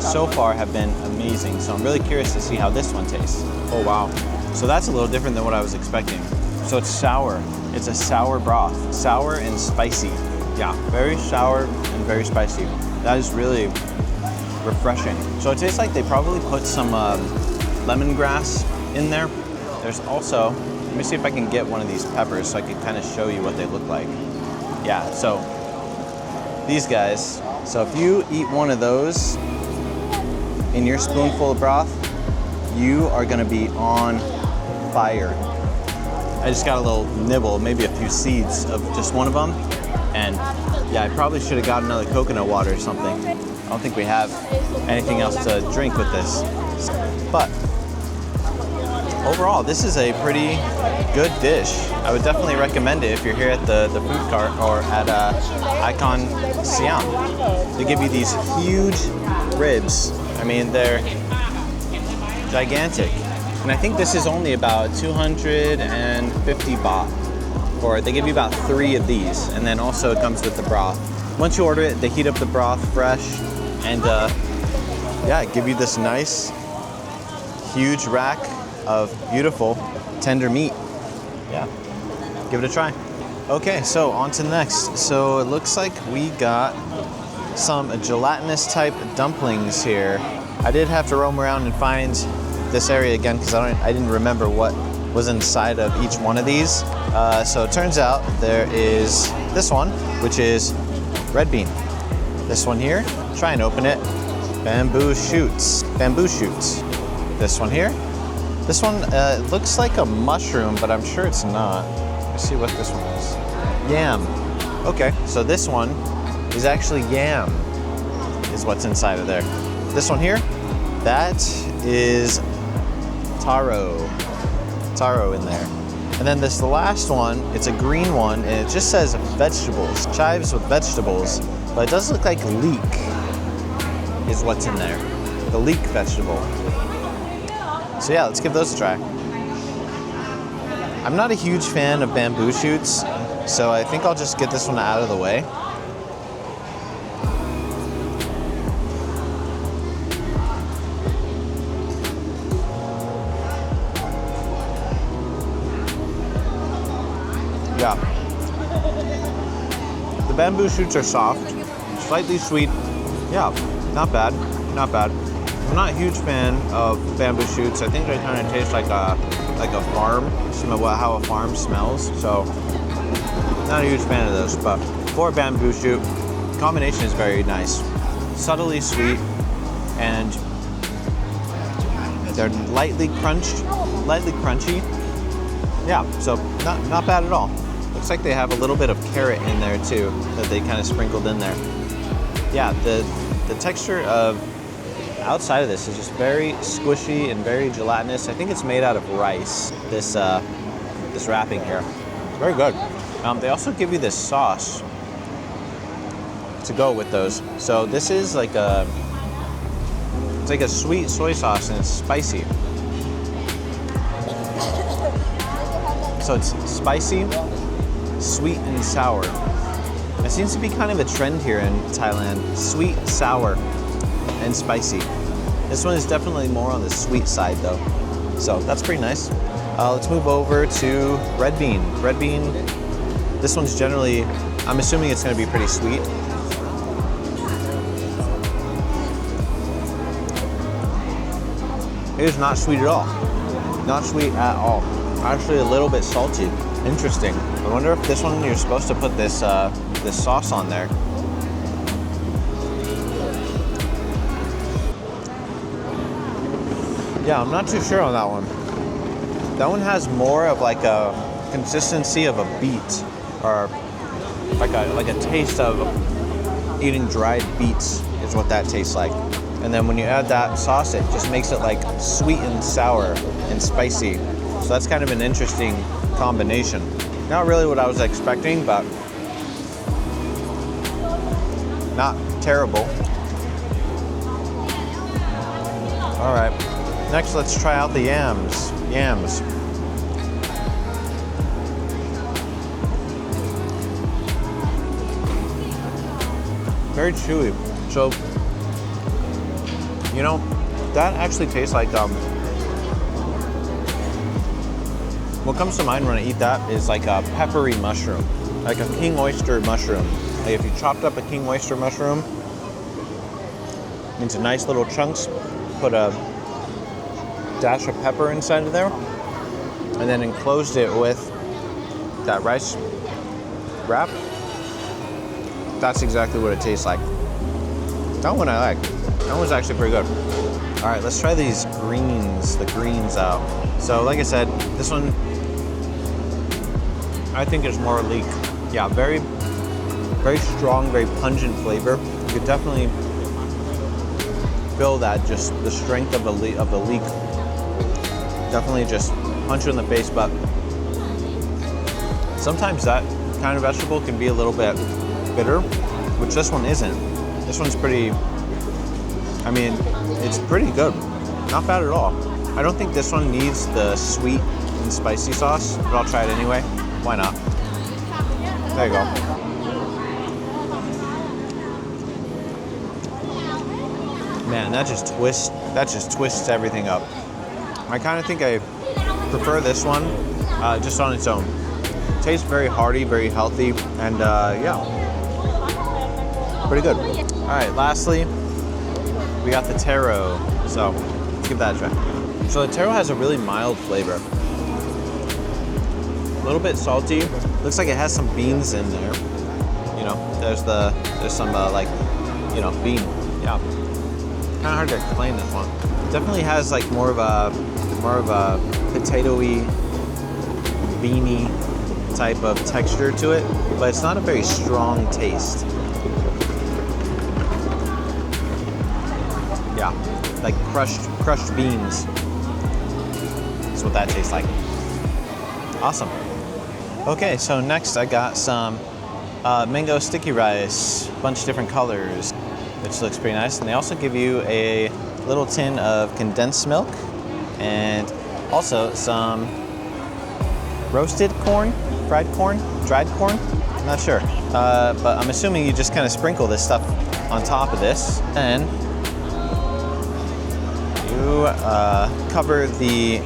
A: so far have been amazing. So I'm really curious to see how this one tastes. Oh wow. So that's a little different than what I was expecting. So it's sour. It's a sour broth. Sour and spicy. Yeah, very sour and very spicy. That is really refreshing. So it tastes like they probably put some lemongrass in there. There's also, let me see if I can get one of these peppers so I can kind of show you what they look like. Yeah, so these guys. So if you eat one of those in your spoonful of broth, you are gonna be on fire. I just got a little nibble, maybe a few seeds of just one of them. And yeah, I probably should have got another coconut water or something. I don't think we have anything else to drink with this. But overall, this is a pretty good dish. I would definitely recommend it if you're here at the food cart or at Icon Siam. They give you these huge ribs. I mean, they're gigantic. And I think this is only about 250 baht. Or they give you about 3 of these. And then also it comes with the broth. Once you order it, they heat up the broth fresh. And yeah, give you this nice, huge rack of beautiful, tender meat. Yeah, give it a try. Okay, so on to the next. So it looks like we got some gelatinous type dumplings here. I did have to roam around and find this area again because I didn't remember what was inside of each one of these. So it turns out there is this one, which is red bean. This one here, try and open it. Bamboo shoots. This one here. This one looks like a mushroom, but I'm sure it's not. Let's see what this one is. Yam. Okay, so this one is actually yam, is what's inside of there. This one here, that is taro in there. And then this last one, it's a green one, and it just says vegetables, chives with vegetables, but it does look like leek is what's in there, the leek vegetable. So yeah, let's give those a try. I'm not a huge fan of bamboo shoots, so I think I'll just get this one out of the way. Yeah. The bamboo shoots are soft, slightly sweet. Yeah, not bad, not bad. I'm not a huge fan of bamboo shoots. I think they kind of taste like a farm, how a farm smells. So, not a huge fan of those. But for a bamboo shoot, the combination is very nice. Subtly sweet, and they're lightly crunchy. Yeah, so not bad at all. Looks like they have a little bit of carrot in there too, that they kind of sprinkled in there. Yeah, the texture of outside of this is just very squishy and very gelatinous. I think it's made out of rice, this wrapping here. Very good. They also give you this sauce to go with those. So this is like it's like a sweet soy sauce and it's spicy. So it's spicy, sweet, and sour. It seems to be kind of a trend here in Thailand. Sweet, sour, and spicy. This one is definitely more on the sweet side though. So that's pretty nice. Let's move over to red bean. Red bean, this one's generally, I'm assuming it's gonna be pretty sweet. It is not sweet at all. Not sweet at all. Actually a little bit salty. Interesting. I wonder if this one you're supposed to put this this sauce on there. Yeah, I'm not too sure on that one. That one has more of like a consistency of a beet, or like a taste of eating dried beets is what that tastes like. And then when you add that sauce, it just makes it like sweet and sour and spicy. So that's kind of an interesting combination. Not really what I was expecting, but not terrible. All right, next let's try out the yams. very chewy. So, you know, that actually tastes like, what comes to mind when I eat that is like a peppery mushroom, like a king oyster mushroom. Like if you chopped up a king oyster mushroom into nice little chunks, put a dash of pepper inside of there, and then enclosed it with that rice wrap. That's exactly what it tastes like. That one I like. That one's actually pretty good. All right, let's try these greens, the greens out. So like I said, this one, I think is more leek. Yeah, very, very strong, very pungent flavor. You could definitely feel that, just the strength of the leek. Definitely just punch you in the face, but sometimes that kind of vegetable can be a little bit bitter, which this one isn't. This one's pretty, I mean, it's pretty good. Not bad at all. I don't think this one needs the sweet and spicy sauce, but I'll try it anyway. Why not? There you go. Man, that just twists everything up. I kind of think I prefer this one just on its own. Tastes very hearty, very healthy, and yeah, pretty good. All right, lastly, we got the taro. So let's give that a try. So the taro has a really mild flavor. A little bit salty. Looks like it has some beans in there. You know, there's some like, you know, bean. Yeah. Kind of hard to explain this one. Definitely has like more of a potatoey, beany type of texture to it, but it's not a very strong taste. Yeah, like crushed beans. That's what that tastes like. Awesome. Okay, so next I got some mango sticky rice, a bunch of different colors, which looks pretty nice. And they also give you a little tin of condensed milk and also some roasted corn, fried corn, dried corn. I'm not sure, but I'm assuming you just kind of sprinkle this stuff on top of this, and you cover the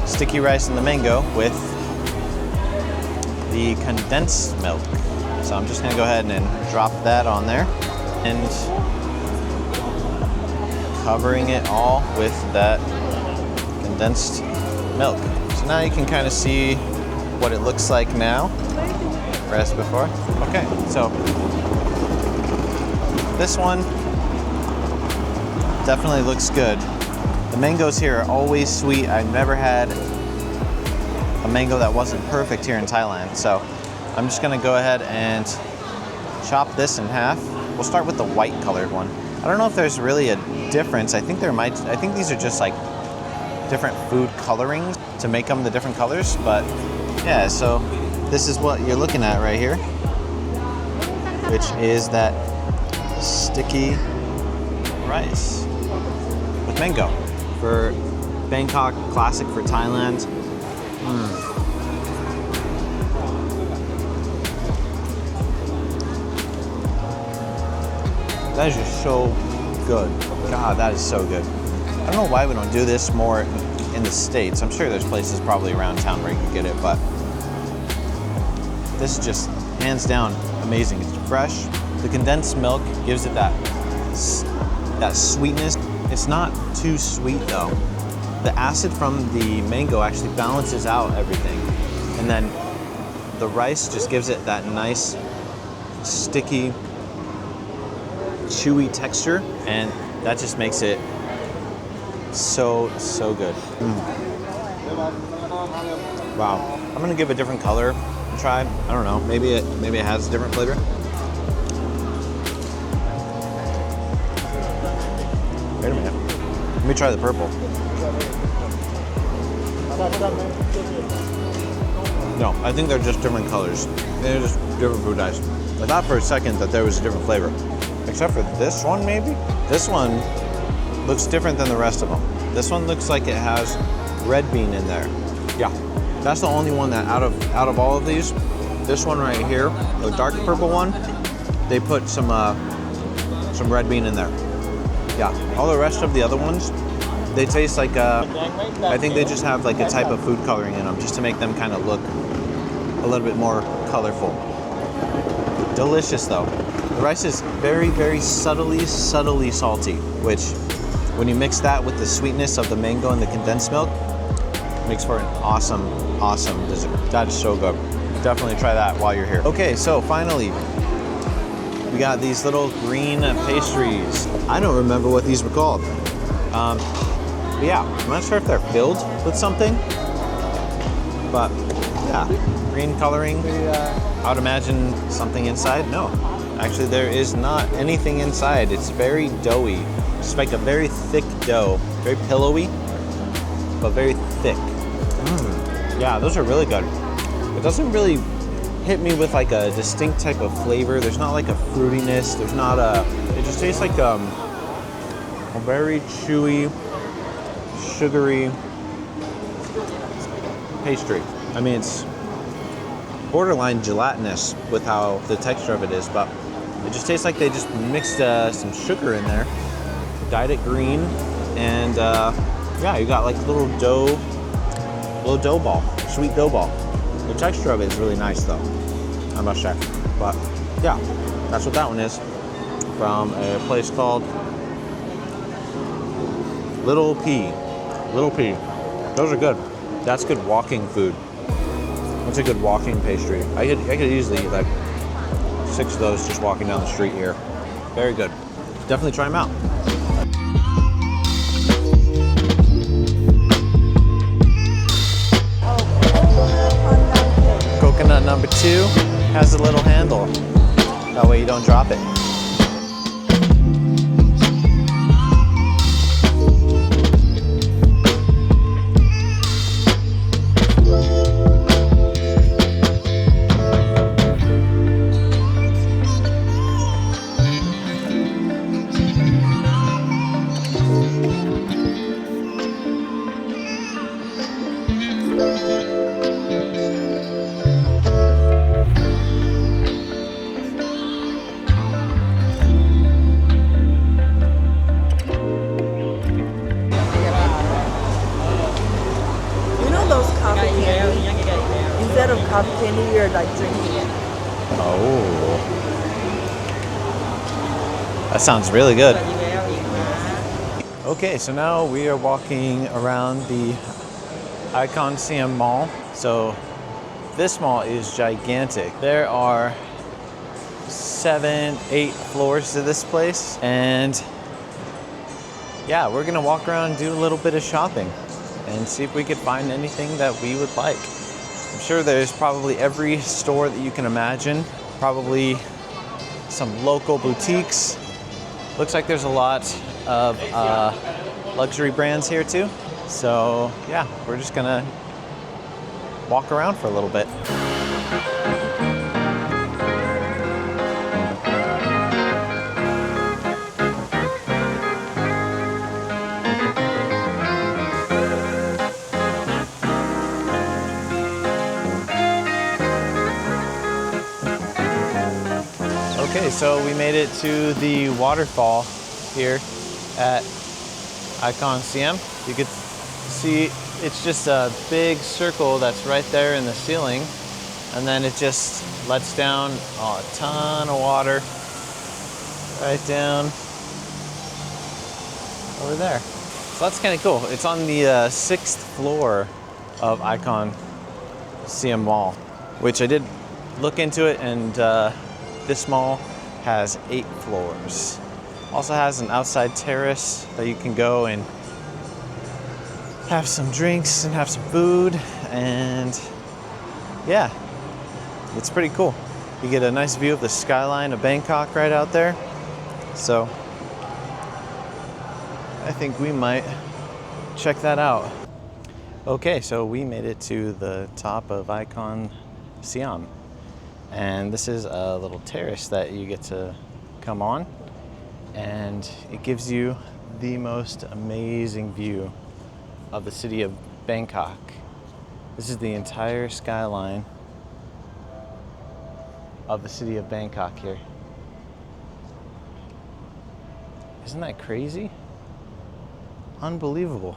A: sticky rice and the mango with the condensed milk. So I'm just gonna go ahead and drop that on there and covering it all with that condensed milk. So now you can kind of see what it looks like now, whereas before. Okay, so this one definitely looks good. The mangoes here are always sweet. I've never had a mango that wasn't perfect here in Thailand. So I'm just gonna go ahead and chop this in half. We'll start with the white colored one. I don't know if there's really a difference. I think these are just like different food colorings to make them the different colors, but yeah, so this is what you're looking at right here, which is that sticky rice with mango for Bangkok, classic for Thailand. That is just so good. God, that is so good. I don't know why we don't do this more in the States. I'm sure there's places probably around town where you can get it, but this is just hands down amazing. It's fresh. The condensed milk gives it that sweetness. It's not too sweet though. The acid from the mango actually balances out everything. And then the rice just gives it that nice, sticky, chewy texture, and that just makes it so good. Wow. I'm gonna give a different color a try. I don't know. Maybe it has a different flavor. Wait a minute. Let me try the purple. No, I think they're just different colors. They're just different food dyes. I thought for a second that there was a different flavor. Except for this one, maybe? This one looks different than the rest of them. This one looks like it has red bean in there. Yeah, that's the only one that out of all of these, this one right here, the dark purple one, they put some red bean in there. Yeah, all the rest of the other ones, they taste like, I think they just have like a type of food coloring in them just to make them kind of look a little bit more colorful. Delicious though. The rice is very, very subtly salty, which when you mix that with the sweetness of the mango and the condensed milk, makes for an awesome dessert. That's so good. Definitely try that while you're here. Okay, so finally, we got these little green pastries. I don't remember what these were called. But yeah, I'm not sure if they're filled with something, but yeah, green coloring. I would imagine something inside. No, actually there is not anything inside. It's very doughy. It's like a very thick dough, very pillowy, but very thick. Yeah, those are really good. It doesn't really hit me with like a distinct type of flavor. There's not like a fruitiness. There's not it just tastes like a very chewy, sugary pastry. I mean, it's borderline gelatinous with how the texture of it is, but it just tastes like they just mixed some sugar in there, dyed it green, and yeah, you got like a little dough ball, sweet dough ball. The texture of it is really nice though, I must say. But yeah, that's what that one is, from a place called Little P. Those are good. That's good walking food. That's a good walking pastry. I could easily eat like 6 of those just walking down the street here. Very good. Definitely try them out. Coconut number 2 has a little handle. That way you don't drop it.
B: Instead of coffee candy, you're like drinking it.
A: Oh. That sounds really good. Okay, so now we are walking around the Icon Siam Mall. So this mall is gigantic. There are 7, 8 floors to this place. And yeah, we're gonna walk around and do a little bit of shopping and see if we could find anything that we would like. I'm sure there's probably every store that you can imagine, probably some local boutiques. Looks like there's a lot of luxury brands here too. So yeah, we're just gonna walk around for a little bit. Okay, so we made it to the waterfall here at Icon Siam. You could see it's just a big circle that's right there in the ceiling, and then it just lets down a ton of water right down over there. So that's kind of cool. It's on the 6th floor of Icon Siam Mall, which I did look into it, and this mall has 8 floors. Also has an outside terrace that you can go and have some drinks and have some food, and yeah, it's pretty cool. You get a nice view of the skyline of Bangkok right out there. So I think we might check that out. Okay, so we made it to the top of Icon Siam. And this is a little terrace that you get to come on, and it gives you the most amazing view of the city of Bangkok. This is the entire skyline of the city of Bangkok here. Isn't that crazy? Unbelievable.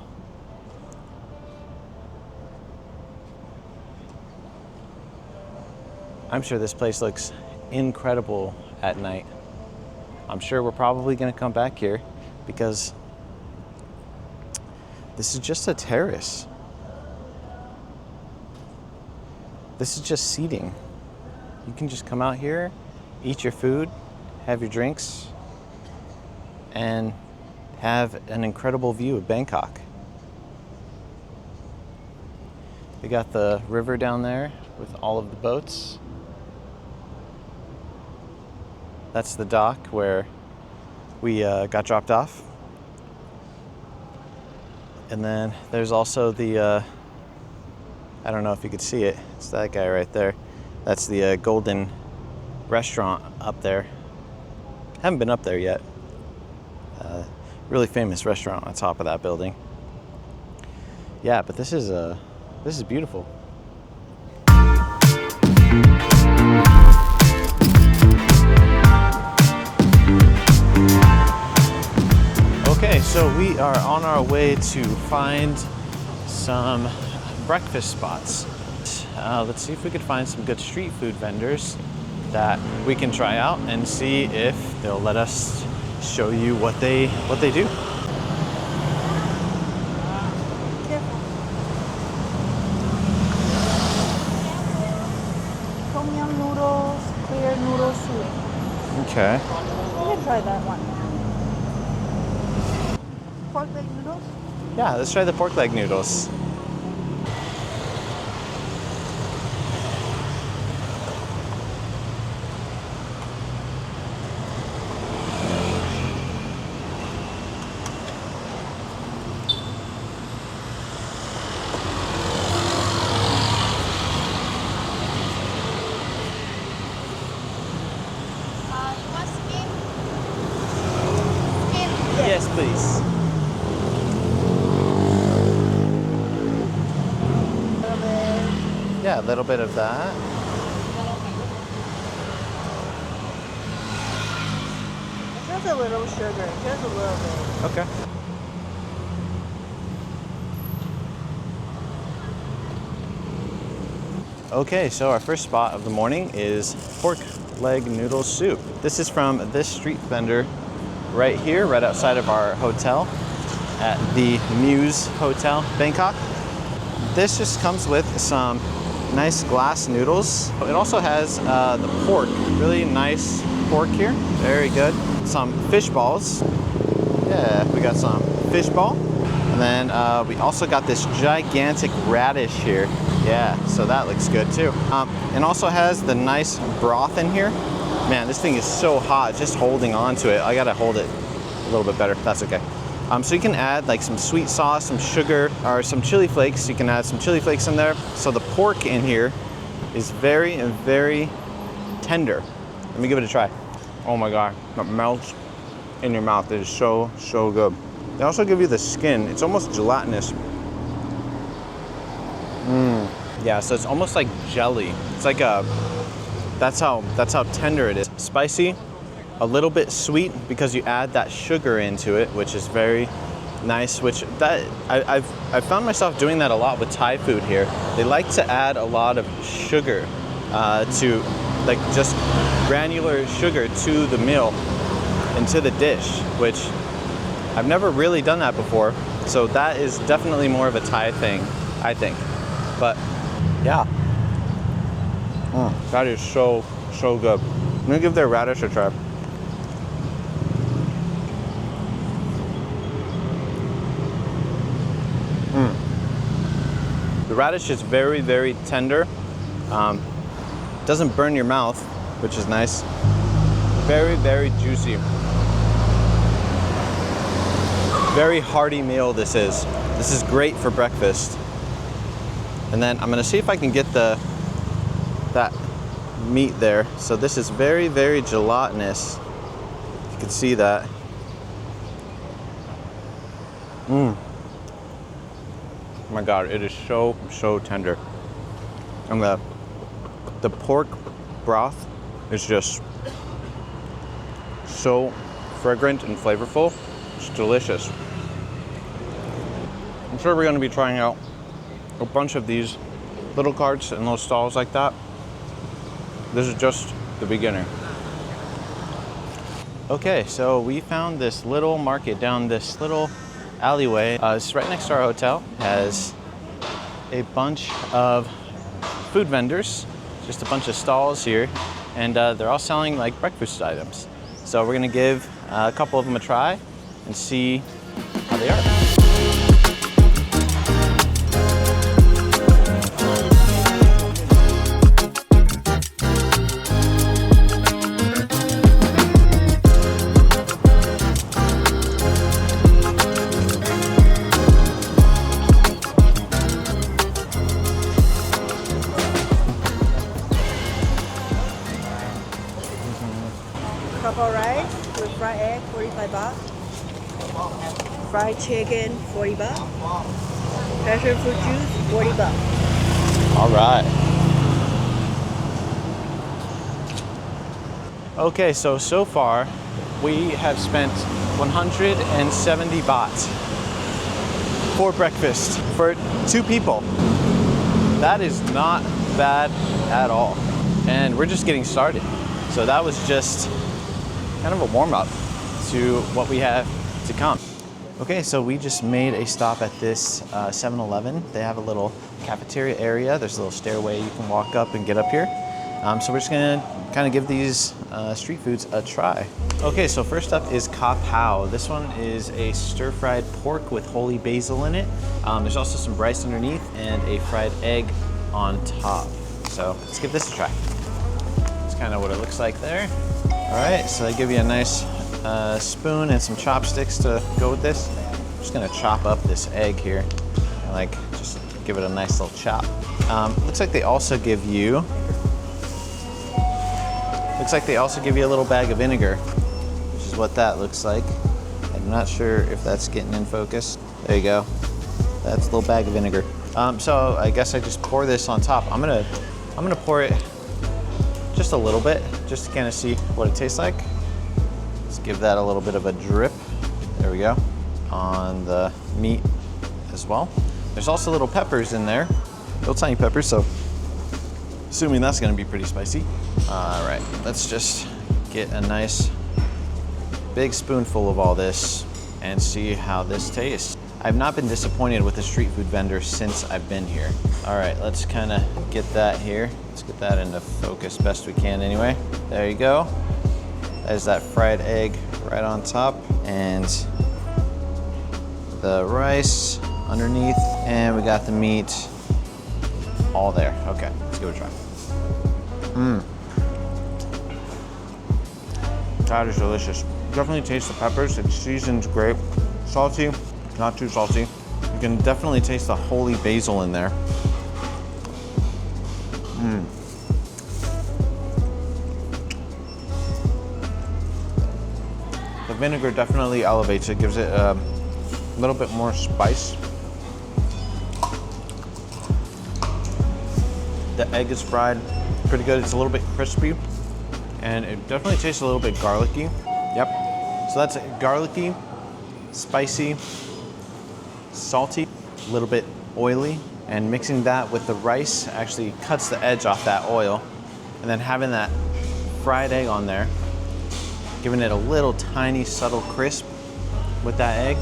A: I'm sure this place looks incredible at night. I'm sure we're probably gonna come back here because this is just a terrace. This is just seating. You can just come out here, eat your food, have your drinks, and have an incredible view of Bangkok. We got the river down there with all of the boats. That's the dock where we got dropped off. And then there's also the, I don't know if you could see it, it's that guy right there. That's the Golden restaurant up there. Haven't been up there yet. Really famous restaurant on top of that building. Yeah, but this is beautiful. Okay, so we are on our way to find some breakfast spots. Let's see if we could find some good street food vendors that we can try out and see if they'll let us show you what they do.
B: Tom yum noodles, clear noodle soup.
A: Okay.
B: You can try that one. Pork leg noodles?
A: Yeah, let's try the pork leg noodles.
B: You want skin?
A: Yes, please. Yeah, a little bit of that.
B: Just a little sugar, just a little bit.
A: Okay. Okay, so our first spot of the morning is pork leg noodle soup. This is from this street vendor right here, right outside of our hotel at the Muse Hotel, Bangkok. This just comes with some nice glass noodles. It also has the pork, really nice pork here, very good. Some fish balls. Yeah, we got some fish ball. And then we also got this gigantic radish here. Yeah, so that looks good too. And also has the nice broth in here. Man, this thing is so hot, just holding on to it. I gotta hold it a little bit better, that's okay. So you can add like some sweet sauce, some sugar, or some chili flakes. You can add some chili flakes in there. So the pork in here is very, very tender. Let me give it a try. Oh my God, it melts in your mouth. It is so, so good. They also give you the skin. It's almost gelatinous. Yeah, so it's almost like jelly. It's like that's how tender it is. Spicy, a little bit sweet because you add that sugar into it, which is very nice. I've found myself doing that a lot with Thai food here. They like to add a lot of sugar to, like, just granular sugar to the meal and to the dish, which I've never really done that before. So that is definitely more of a Thai thing, I think. But yeah, that is so, so good. I'm gonna give their radish a try. The radish is very, very tender. Doesn't burn your mouth, which is nice. Very, very juicy. Very hearty meal this is. This is great for breakfast. And then I'm gonna see if I can get that meat there. So this is very, very gelatinous. You can see that. Oh my God, it is so, so tender. And the pork broth is just so fragrant and flavorful. It's delicious. I'm sure we're going to be trying out a bunch of these little carts and little stalls like that. This is just the beginning. Okay, so we found this little market down this little alleyway. It's right next to our hotel. It has a bunch of food vendors, just a bunch of stalls here, and they're all selling like breakfast items. So we're gonna give a couple of them a try and see how they are.
B: Couple rice with fried egg, 45 baht. Fried chicken, 40 baht. Passion fruit juice, 40 baht.
A: All right. Okay, so far we have spent 170 baht for breakfast for 2 people. That is not bad at all. And we're just getting started. So that was just kind of a warm-up to what we have to come. Okay, so we just made a stop at this 7-Eleven. They have a little cafeteria area. There's a little stairway you can walk up and get up here. So we're just gonna kind of give these street foods a try. Okay, so first up is Ka Pao. This one is a stir-fried pork with holy basil in it. There's also some rice underneath and a fried egg on top. So let's give this a try. That's kind of what it looks like there. All right, so they give you a nice spoon and some chopsticks to go with this. I'm just gonna chop up this egg here, and like just give it a nice little chop. Looks like they also give you a little bag of vinegar, which is what that looks like. I'm not sure if that's getting in focus. There you go. That's a little bag of vinegar. So I guess I just pour this on top. I'm gonna pour it just a little bit, just to kind of see what it tastes like. Let's give that a little bit of a drip. There we go. On the meat as well. There's also little peppers in there, little tiny peppers, so assuming that's gonna be pretty spicy. All right, let's just get a nice big spoonful of all this and see how this tastes. I've not been disappointed with the street food vendor since I've been here. All right, let's kind of get that here. Let's get that into focus best we can anyway. There you go. There's that fried egg right on top and the rice underneath, and we got the meat all there. Okay, let's give it a try. That is delicious. Definitely taste the peppers. It's seasoned great. Salty, not too salty. You can definitely taste the holy basil in there. The vinegar definitely elevates it, gives it a little bit more spice. The egg is fried pretty good. It's a little bit crispy, and it definitely tastes a little bit garlicky. Yep. So that's garlicky, spicy, salty, a little bit oily, and mixing that with the rice actually cuts the edge off that oil. And then having that fried egg on there, giving it a little tiny subtle crisp with that egg.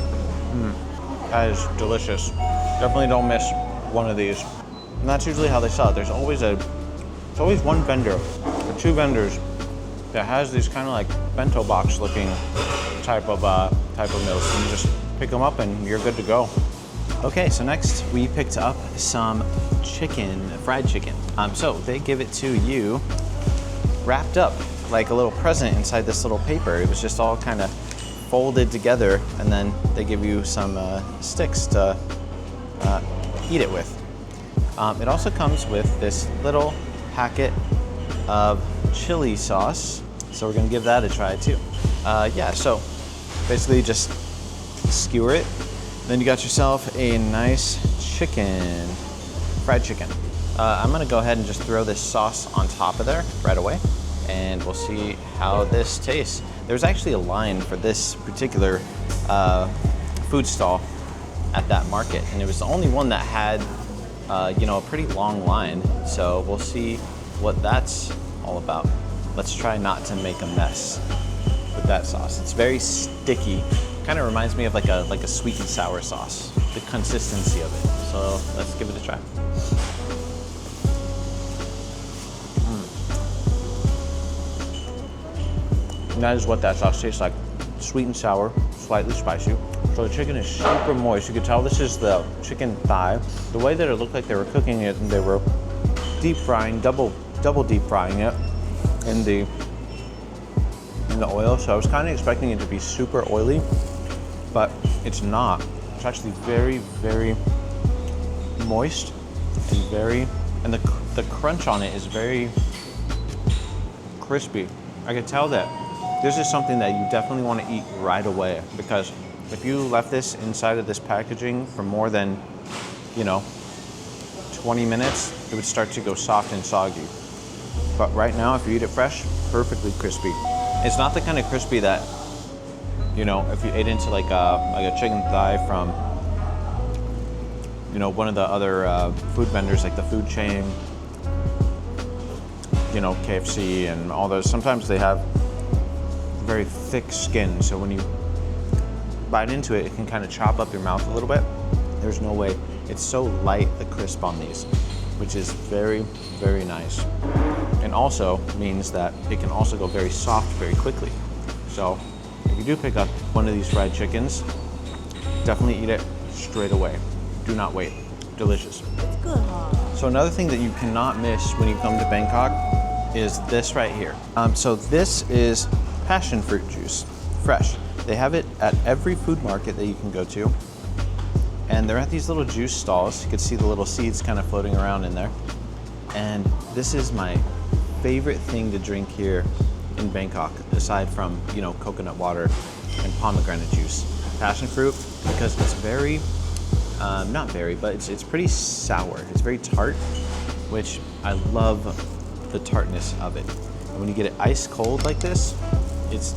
A: That is delicious. Definitely don't miss one of these. And that's usually how they sell it. There's always one vendor or 2 vendors that has these kind of like bento box looking type of meals, and you just pick them up and you're good to go. Okay, so next we picked up some chicken, fried chicken. So they give it to you wrapped up like a little present inside this little paper. It was just all kind of folded together, and then they give you some sticks to eat it with. It also comes with this little packet of chili sauce, so we're gonna give that a try too. Yeah, so basically just skewer it, then you got yourself a nice chicken, fried chicken. I'm gonna go ahead and just throw this sauce on top of there right away, and we'll see how this tastes. There's actually a line for this particular food stall at that market, and it was the only one that had you know, a pretty long line. So we'll see what that's all about. Let's try not to make a mess with that sauce. It's very sticky. Kind of reminds me of like a sweet and sour sauce, the consistency of it. So let's give it a try. And that is what that sauce tastes like. Sweet and sour, slightly spicy. So the chicken is super moist. You can tell this is the chicken thigh. The way that it looked like they were cooking it, and they were deep frying, double deep frying it in the oil. So I was kind of expecting it to be super oily, but it's not. It's actually very, very moist and the crunch on it is very crispy. I could tell that this is something that you definitely want to eat right away, because if you left this inside of this packaging for more than, you know, 20 minutes, it would start to go soft and soggy. But right now, if you eat it fresh, perfectly crispy. It's not the kind of crispy that, you know, if you ate into like a chicken thigh from, you know, one of the other food vendors, like the food chain, you know, KFC and all those. Sometimes they have very thick skin, so when you bite into it, it can kind of chop up your mouth a little bit. There's no way. It's so light, the crisp on these, which is very, very nice. And also means that it can also go very soft very quickly. So if you do pick up one of these fried chickens, definitely eat it straight away. Do not wait. Delicious.
B: It's good, huh?
A: So another thing that you cannot miss when you come to Bangkok is this right here. So this is passion fruit juice, fresh. They have it at every food market that you can go to. And they're at these little juice stalls. You can see the little seeds kind of floating around in there. And this is my favorite thing to drink here in Bangkok, aside from, you know, coconut water and pomegranate juice. Passion fruit, because it's very, not very, but it's pretty sour. It's very tart, which I love the tartness of it. And when you get it ice cold like this, it's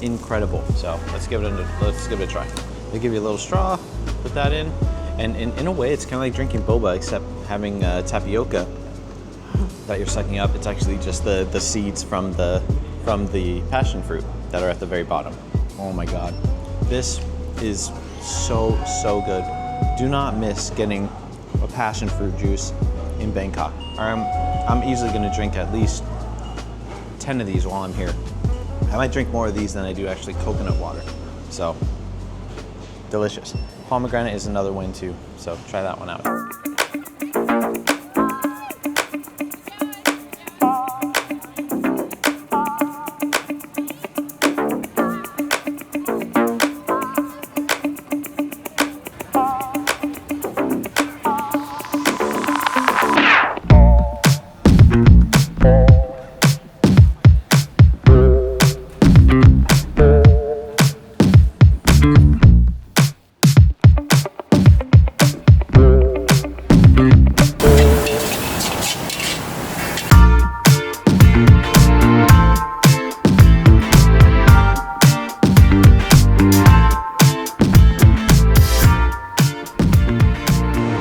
A: incredible. So let's give it a try. They give you a little straw, put that in, and in a way, it's kind of like drinking boba, except having tapioca that you're sucking up. It's actually just the seeds from the passion fruit that are at the very bottom. Oh my God, this is so good. Do not miss getting a passion fruit juice in Bangkok. I'm easily going to drink at least 10 of these while I'm here. I might drink more of these than I do actually coconut water. So, delicious. Pomegranate is another win too, so try that one out.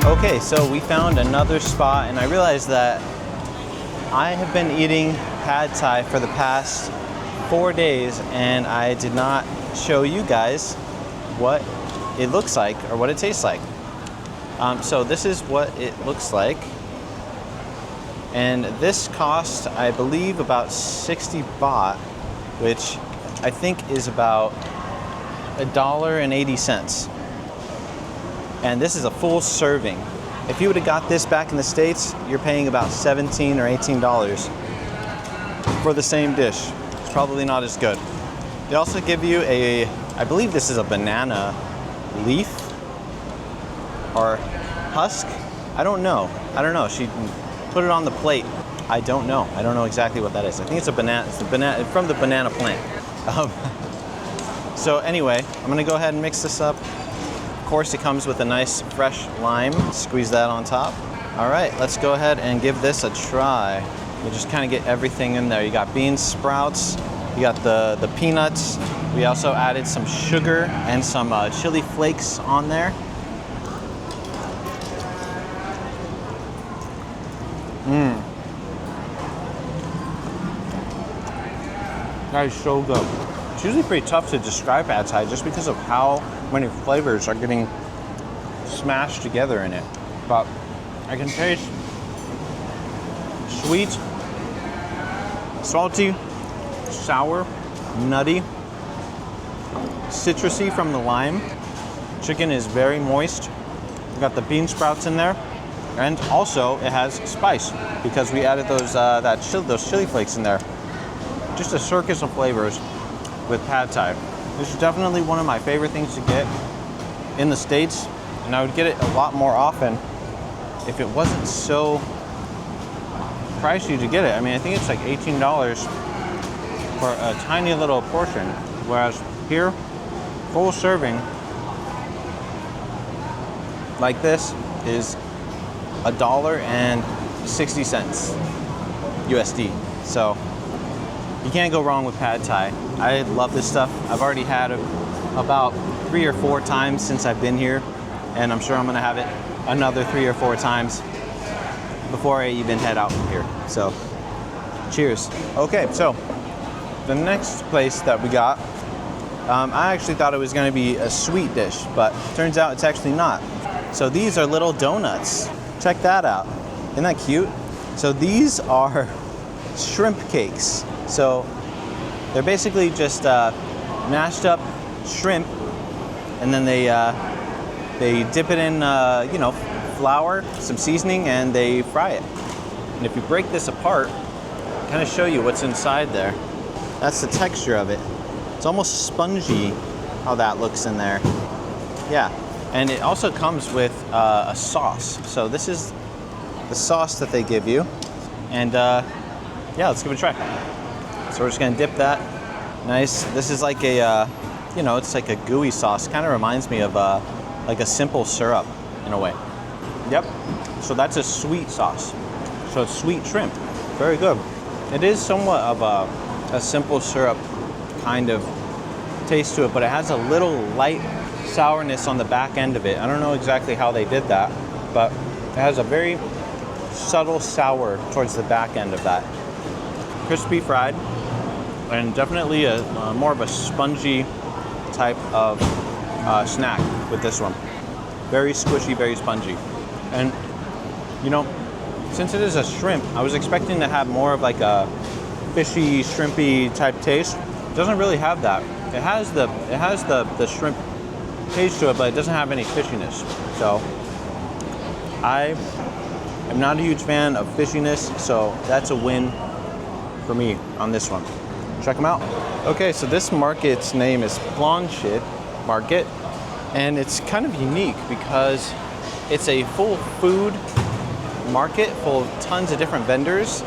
A: Okay, so we found another spot, and I realized that I have been eating pad thai for the past 4 days, and I did not show you guys what it looks like or what it tastes like. So this is what it looks like, and this cost, I believe, about 60 baht, which I think is about $1.80. And this is a full serving. If you would have got this back in the States, you're paying about $17 or $18 for the same dish. It's probably not as good. They also give you I believe this is a banana leaf or husk. I don't know. She put it on the plate. I don't know exactly what that is. I think it's a banana. It's from the banana plant. So anyway, I'm gonna go ahead and mix this up. Of course, it comes with a nice fresh lime. Squeeze that on top. All right, let's go ahead and give this a try. We'll just kind of get everything in there. You got beans, sprouts, You got the peanuts. We also added some sugar and some chili flakes on there. That is so good. It's usually pretty tough to describe pad thai just because of how many flavors are getting smashed together in it. But I can taste sweet, salty, sour, nutty, citrusy from the lime. Chicken is very moist. We got the bean sprouts in there. And also it has spice because we added those chili flakes in there. Just a circus of flavors with pad thai. This is definitely one of my favorite things to get in the States, and I would get it a lot more often if it wasn't so pricey to get it. I mean, I think it's like $18 for a tiny little portion, whereas here, full serving like this is $1.60 USD. So you can't go wrong with pad thai. I love this stuff. I've already had it about 3 or 4 times since I've been here, and I'm sure I'm gonna have it another 3 or 4 times before I even head out from here. So cheers. Okay, so the next place that we got, I actually thought it was gonna be a sweet dish, but turns out it's actually not. So these are little donuts. Check that out. Isn't that cute? So these are shrimp cakes. So they're basically just mashed up shrimp, and then they dip it in flour, some seasoning, and they fry it. And if you break this apart, I'll kind of show you what's inside there. That's the texture of it. It's almost spongy how that looks in there. Yeah, and it also comes with a sauce. So this is the sauce that they give you, and yeah, let's give it a try. So we're just gonna dip that. Nice. This is like a, it's like a gooey sauce. Kind of reminds me of like a simple syrup in a way. Yep. So that's a sweet sauce. So it's sweet shrimp. Very good. It is somewhat of a simple syrup kind of taste to it, but it has a little light sourness on the back end of it. I don't know exactly how they did that, but it has a very subtle sour towards the back end of that. Crispy fried, and definitely a more of a spongy type of snack with this one. Very squishy, very spongy. And since it is a shrimp, I was expecting to have more of like a fishy, shrimpy type taste. It doesn't really have that. It has the shrimp taste to it, but it doesn't have any fishiness. So I am not a huge fan of fishiness, so that's a win for me on this one. Check them out. Okay, so this market's name is Ploenchit Market, and it's kind of unique because it's a full food market full of tons of different vendors,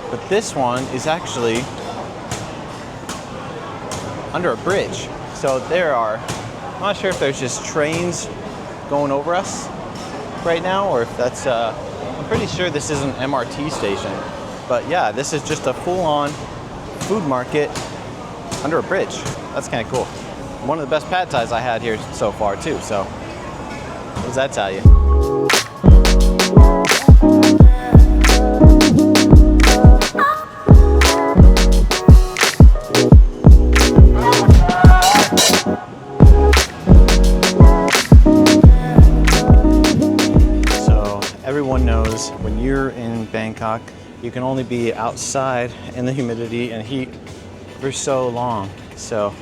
A: but this one is actually under a bridge. So I'm not sure if there's just trains going over us right now, or if that's, I'm pretty sure this is an MRT station. But yeah, this is just a full-on food market under a bridge. That's kind of cool. One of the best pad thais I had here so far too, so what does that tell you? So everyone knows when you're in Bangkok, you can only be outside in the humidity and heat for so long. So,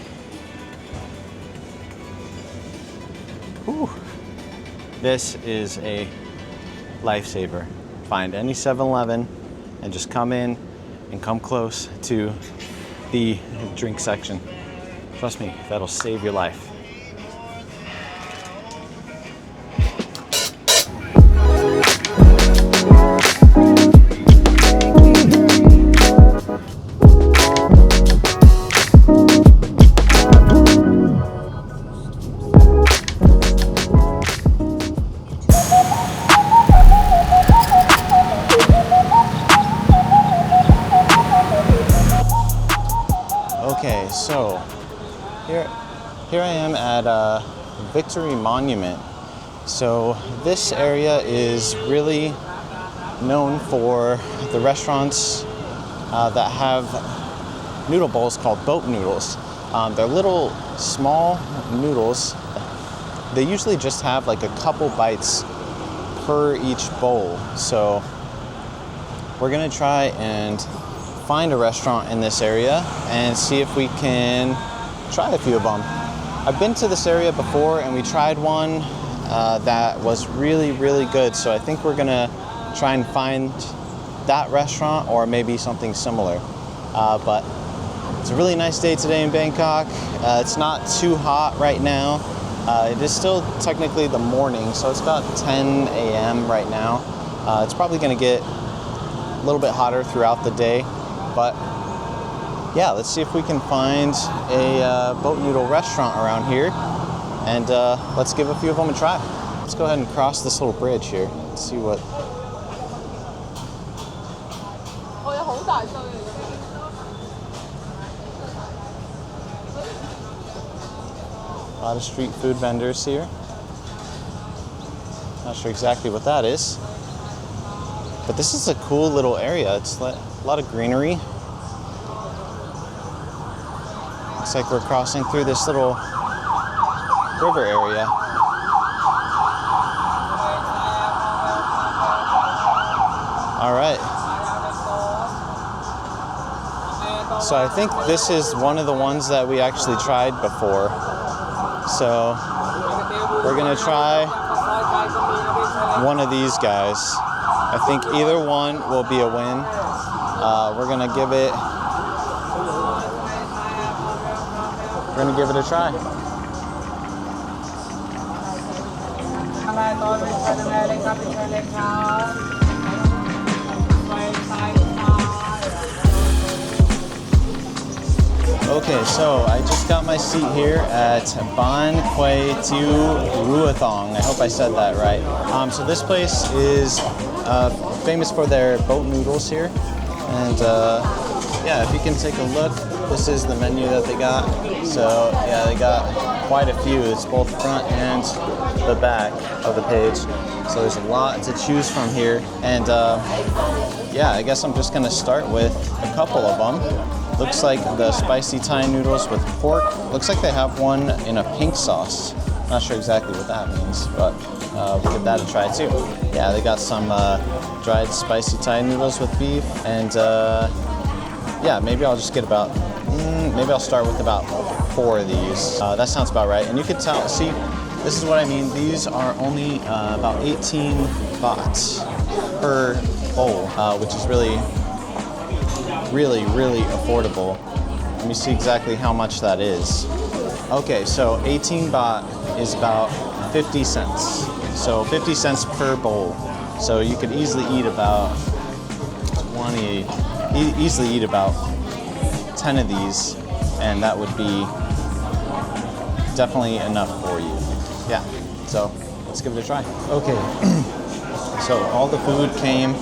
A: this is a lifesaver. Find any 7-Eleven and just come in and come close to the drink section. Trust me, that'll save your life. Victory Monument. So this area is really known for the restaurants that have noodle bowls called boat noodles. They're little small noodles. They usually just have like a couple bites per each bowl. So we're gonna try and find a restaurant in this area and see if we can try a few of them. I've been to this area before and we tried one that was really, really good. So I think we're gonna try and find that restaurant or maybe something similar. But it's a really nice day today in Bangkok. It's not too hot right now. It is still technically the morning, so it's about 10 a.m. right now. It's probably gonna get a little bit hotter throughout the day, but yeah, let's see if we can find a boat noodle restaurant around here, and let's give a few of them a try. Let's go ahead and cross this little bridge here. Let's see what. A lot of street food vendors here. Not sure exactly what that is, but this is a cool little area. It's a lot of greenery. Looks like we're crossing through this little river area. All right. So I think this is one of the ones that we actually tried before. So we're gonna try one of these guys. I think either one will be a win. We're gonna give it a try. Okay, so I just got my seat here at Baan, Kuay, Tiew, Ruathong. I hope I said that right. So this place is famous for their boat noodles here. And yeah, if you can take a look, this is the menu that they got. So yeah, they got quite a few. It's both front and the back of the page. So there's a lot to choose from here. And yeah, I guess I'm just gonna start with a couple of them. Looks like the spicy Thai noodles with pork. Looks like they have one in a pink sauce. Not sure exactly what that means, but we'll give that a try too. Yeah, they got some dried spicy Thai noodles with beef, and yeah, maybe I'll just get about, maybe I'll start with about 4 of these. That sounds about right. And you can tell, see, this is what I mean. These are only about 18 baht per bowl, which is really affordable. Let me see exactly how much that is. Okay, so 18 baht is about 50 cents. So 50 cents per bowl. So you could easily eat about 10 of these, and that would be definitely enough for you. Yeah, so let's give it a try. Okay, so all the food came.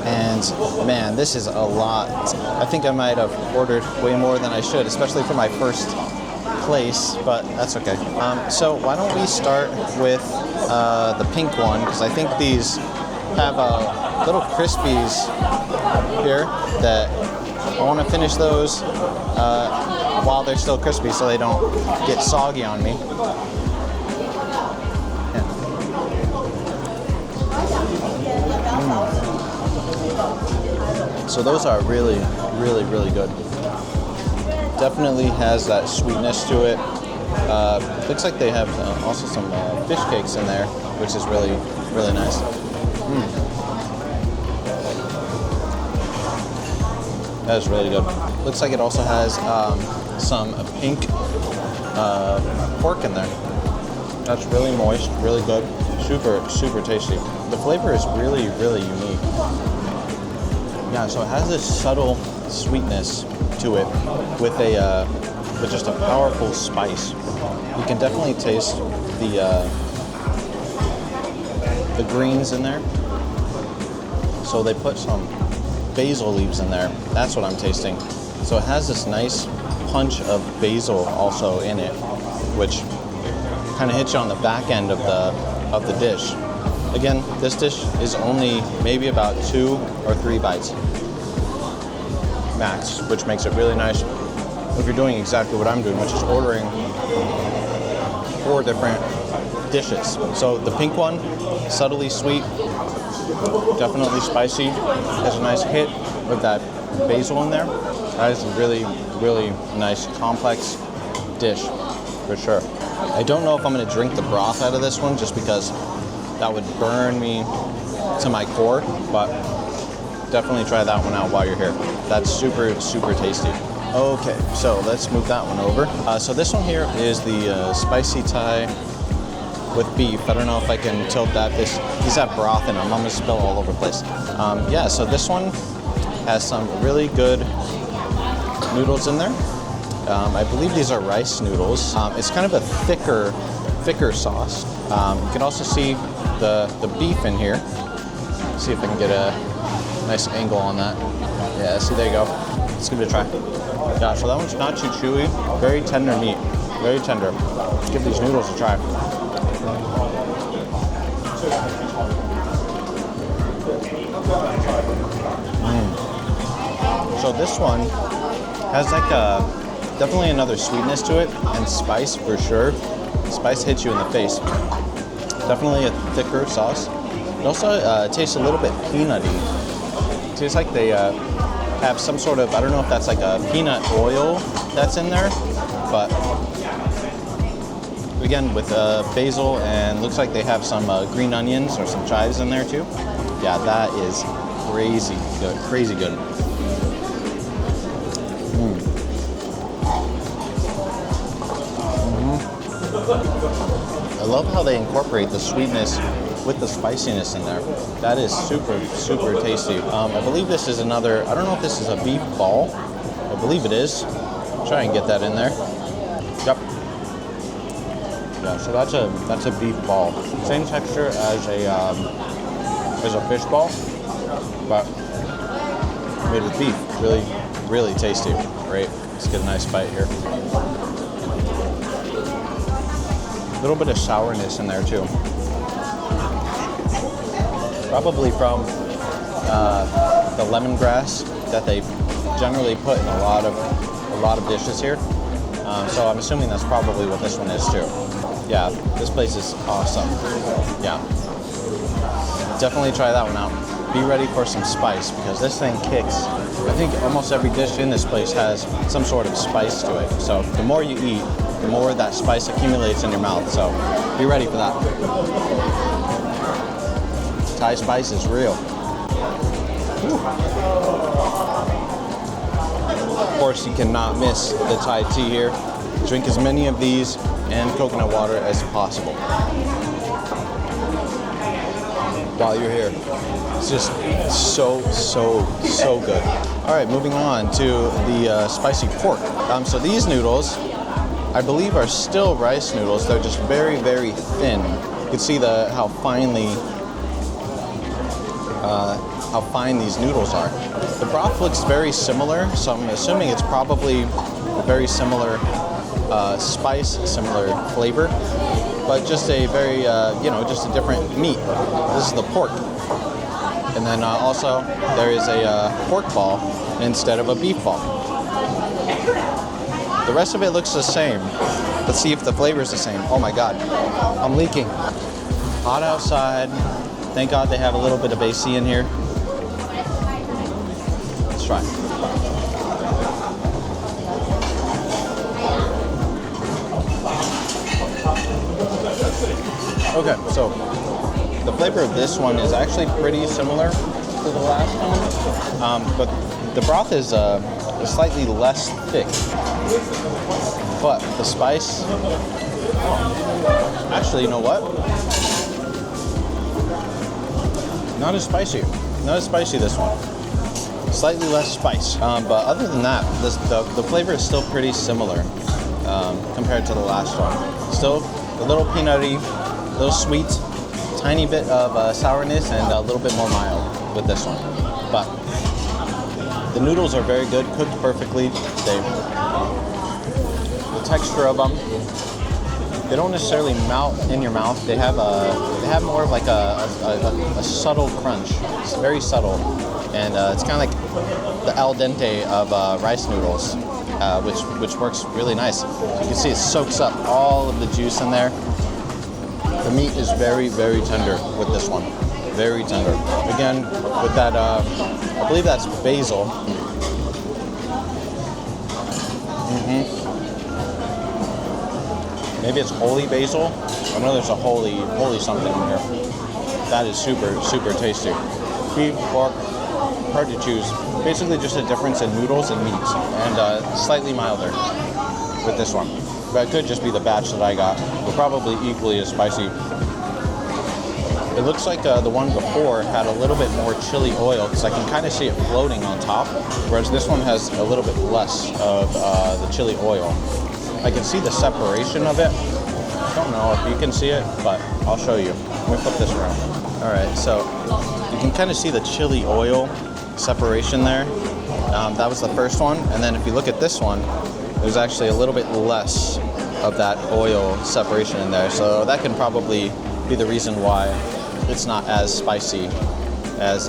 A: And man, this is a lot. I think I might have ordered way more than I should, especially for my first place, but that's okay. So why don't we start with the pink one, because I think these have little crispies here that I want to finish those while they're still crispy so they don't get soggy on me. So those are really good. Definitely has that sweetness to it. Looks like they have also some fish cakes in there, which is really nice. That is really good. Looks like it also has some pink pork in there. That's really moist, really good, super tasty. The flavor is really unique. Yeah, so it has this subtle sweetness to it with just a powerful spice. You can definitely taste the greens in there. So they put some basil leaves in there. That's what I'm tasting. So it has this nice punch of basil also in it, which kind of hits you on the back end of the dish. Again, this dish is only maybe about 2 or 3 bites max, which makes it really nice if you're doing exactly what I'm doing, which is ordering 4 different dishes. So the pink one, subtly sweet, definitely spicy, has a nice hit with that basil in there. That is a really, really nice, complex dish, for sure. I don't know if I'm going to drink the broth out of this one, just because that would burn me to my core, but definitely try that one out while you're here. That's super, super tasty. Okay, so let's move that one over. So this one here is the spicy Thai with beef. I don't know if I can tilt that. These have broth in them. I'm gonna spill all over the place. Yeah, so this one has some really good noodles in there. I believe these are rice noodles. It's kind of a thicker sauce. You can also see the beef in here. See if I can get a nice angle on that. Yeah, see, there you go. Let's give it a try. Yeah, so that one's not too chewy. Very tender meat. Very tender. Let's give these noodles a try. So this one has like definitely another sweetness to it, and spice for sure. Spice hits you in the face. Definitely a thicker sauce. It also tastes a little bit peanutty. It tastes like they have some sort of, I don't know if that's like a peanut oil that's in there, but again with basil, and looks like they have some green onions or some chives in there too. Yeah, that is crazy good, crazy good. I love how they incorporate the sweetness with the spiciness in there. That is super, super tasty. I believe this is another, I don't know if this is a beef ball. I believe it is. Try and get that in there. Yep. Yeah, so that's a beef ball. Same texture as a fish ball, but made with beef. Really, really tasty. Great. Let's get a nice bite here. A little bit of sourness in there too. Probably from the lemongrass that they generally put in a lot of dishes here. So I'm assuming that's probably what this one is too. Yeah, this place is awesome. Yeah, definitely try that one out. Be ready for some spice, because this thing kicks. I think almost every dish in this place has some sort of spice to it. So the more you eat, the more that spice accumulates in your mouth. So be ready for that. Thai spice is real. Of course, you cannot miss the Thai tea here. Drink as many of these and coconut water as possible while you're here. It's just so, so, so good. All right, moving on to the spicy pork. So these noodles, I believe, are still rice noodles. They're just very, very thin. You can see how fine these noodles are. The broth looks very similar, so I'm assuming it's probably a very similar spice, similar flavor, but just a very, just a different meat. This is the pork. And then also there is a pork ball instead of a beef ball. The rest of it looks the same. Let's see if the flavor is the same. Oh my God, I'm leaking. Hot outside. Thank God they have a little bit of AC in here. Let's try. Okay, so the flavor of this one is actually pretty similar to the last one, but the broth is slightly less thick. But the spice, actually, you know what? Not as spicy. Not as spicy, this one. Slightly less spice. But other than that, the flavor is still pretty similar compared to the last one. Still a little peanutty, a little sweet, tiny bit of sourness, and a little bit more mild with this one. But the noodles are very good, cooked perfectly. The texture of them, they don't necessarily melt in your mouth. They have more of like a subtle crunch. It's very subtle, and it's kind of like the al dente of rice noodles, which works really nice. You can see it soaks up all of the juice in there. The meat is very, very tender with this one. Very tender. Again, with that, I believe that's basil. Maybe it's holy basil. I know there's a holy something in here. That is super, super tasty. Beef, pork, hard to choose. Basically just a difference in noodles and meats, and slightly milder with this one. But it could just be the batch that I got. They're probably equally as spicy. It looks like the one before had a little bit more chili oil, because I can kind of see it floating on top, whereas this one has a little bit less of the chili oil. I can see the separation of it. I don't know if you can see it, but I'll show you. Let me flip this around. All right, so you can kind of see the chili oil separation there. That was the first one, and then if you look at this one, there's actually a little bit less of that oil separation in there. So that can probably be the reason why it's not as spicy as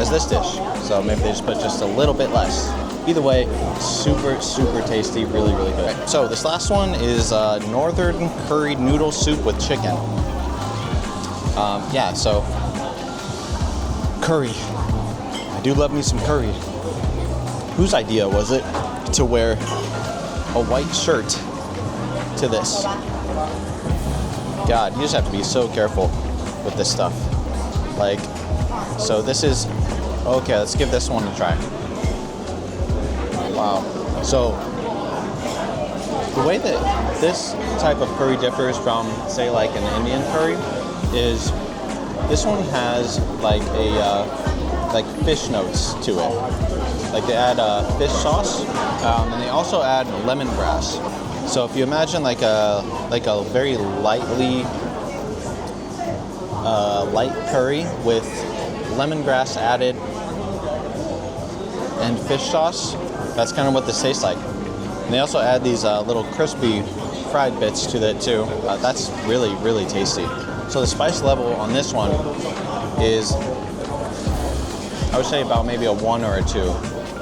A: this dish. So maybe they just put just a little bit less. Either way, super, super tasty, really, really good. Okay, so this last one is northern curried noodle soup with chicken. Yeah, so curry. I do love me some curry. Whose idea was it to wear a white shirt to this? God, you just have to be so careful with this stuff. Like, so this is, okay, let's give this one a try. Wow. So, the way that this type of curry differs from, say, like an Indian curry is this one has like like fish notes to it. Like they add fish sauce, and they also add lemongrass. So if you imagine like a very light curry with lemongrass added and fish sauce, that's kind of what this tastes like. And they also add these little crispy fried bits to it too. That's really, really tasty. So the spice level on this one is, I would say, about maybe a 1 or a 2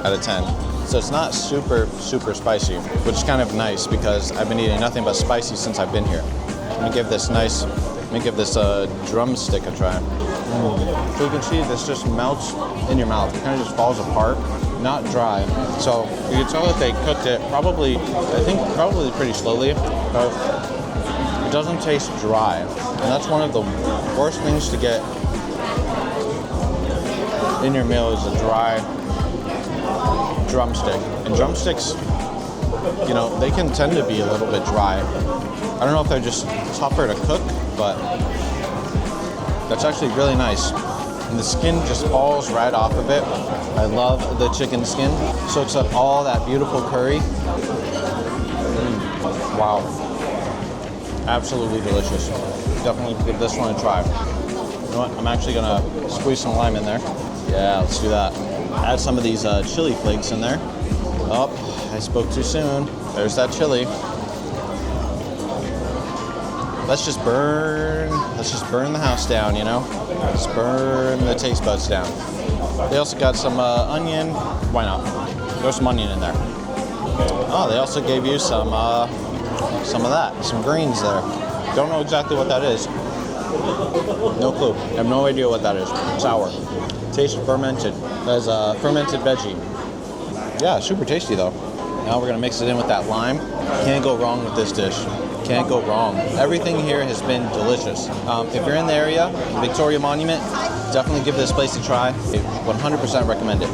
A: out of 10. So it's not super, super spicy, which is kind of nice because I've been eating nothing but spicy since I've been here. Let me give this drumstick a try. So you can see this just melts in your mouth. It kind of just falls apart, not dry. So you can tell that they cooked it probably pretty slowly. But it doesn't taste dry. And that's one of the worst things to get in your meal is a dry drumstick. And drumsticks, you know, they can tend to be a little bit dry. I don't know if they're just tougher to cook, but that's actually really nice. And the skin just falls right off of it. I love the chicken skin. Soaks up all that beautiful curry. Wow. Absolutely delicious. Definitely give this one a try. You know what? I'm actually gonna squeeze some lime in there. Yeah, let's do that. Add some of these chili flakes in there. Oh, I spoke too soon. There's that chili. Let's just burn the house down, you know? Let's burn the taste buds down. They also got some onion. Why not? Throw some onion in there. Oh, they also gave you some of that, some greens there. Don't know exactly what that is. No clue. I have no idea what that is. Sour. Tastes fermented. As a fermented veggie. Yeah, super tasty though. Now we're gonna mix it in with that lime. Can't go wrong with this dish. Can't go wrong. Everything here has been delicious. If you're in the area, Victoria Monument, definitely give this place a try. 100% recommend it.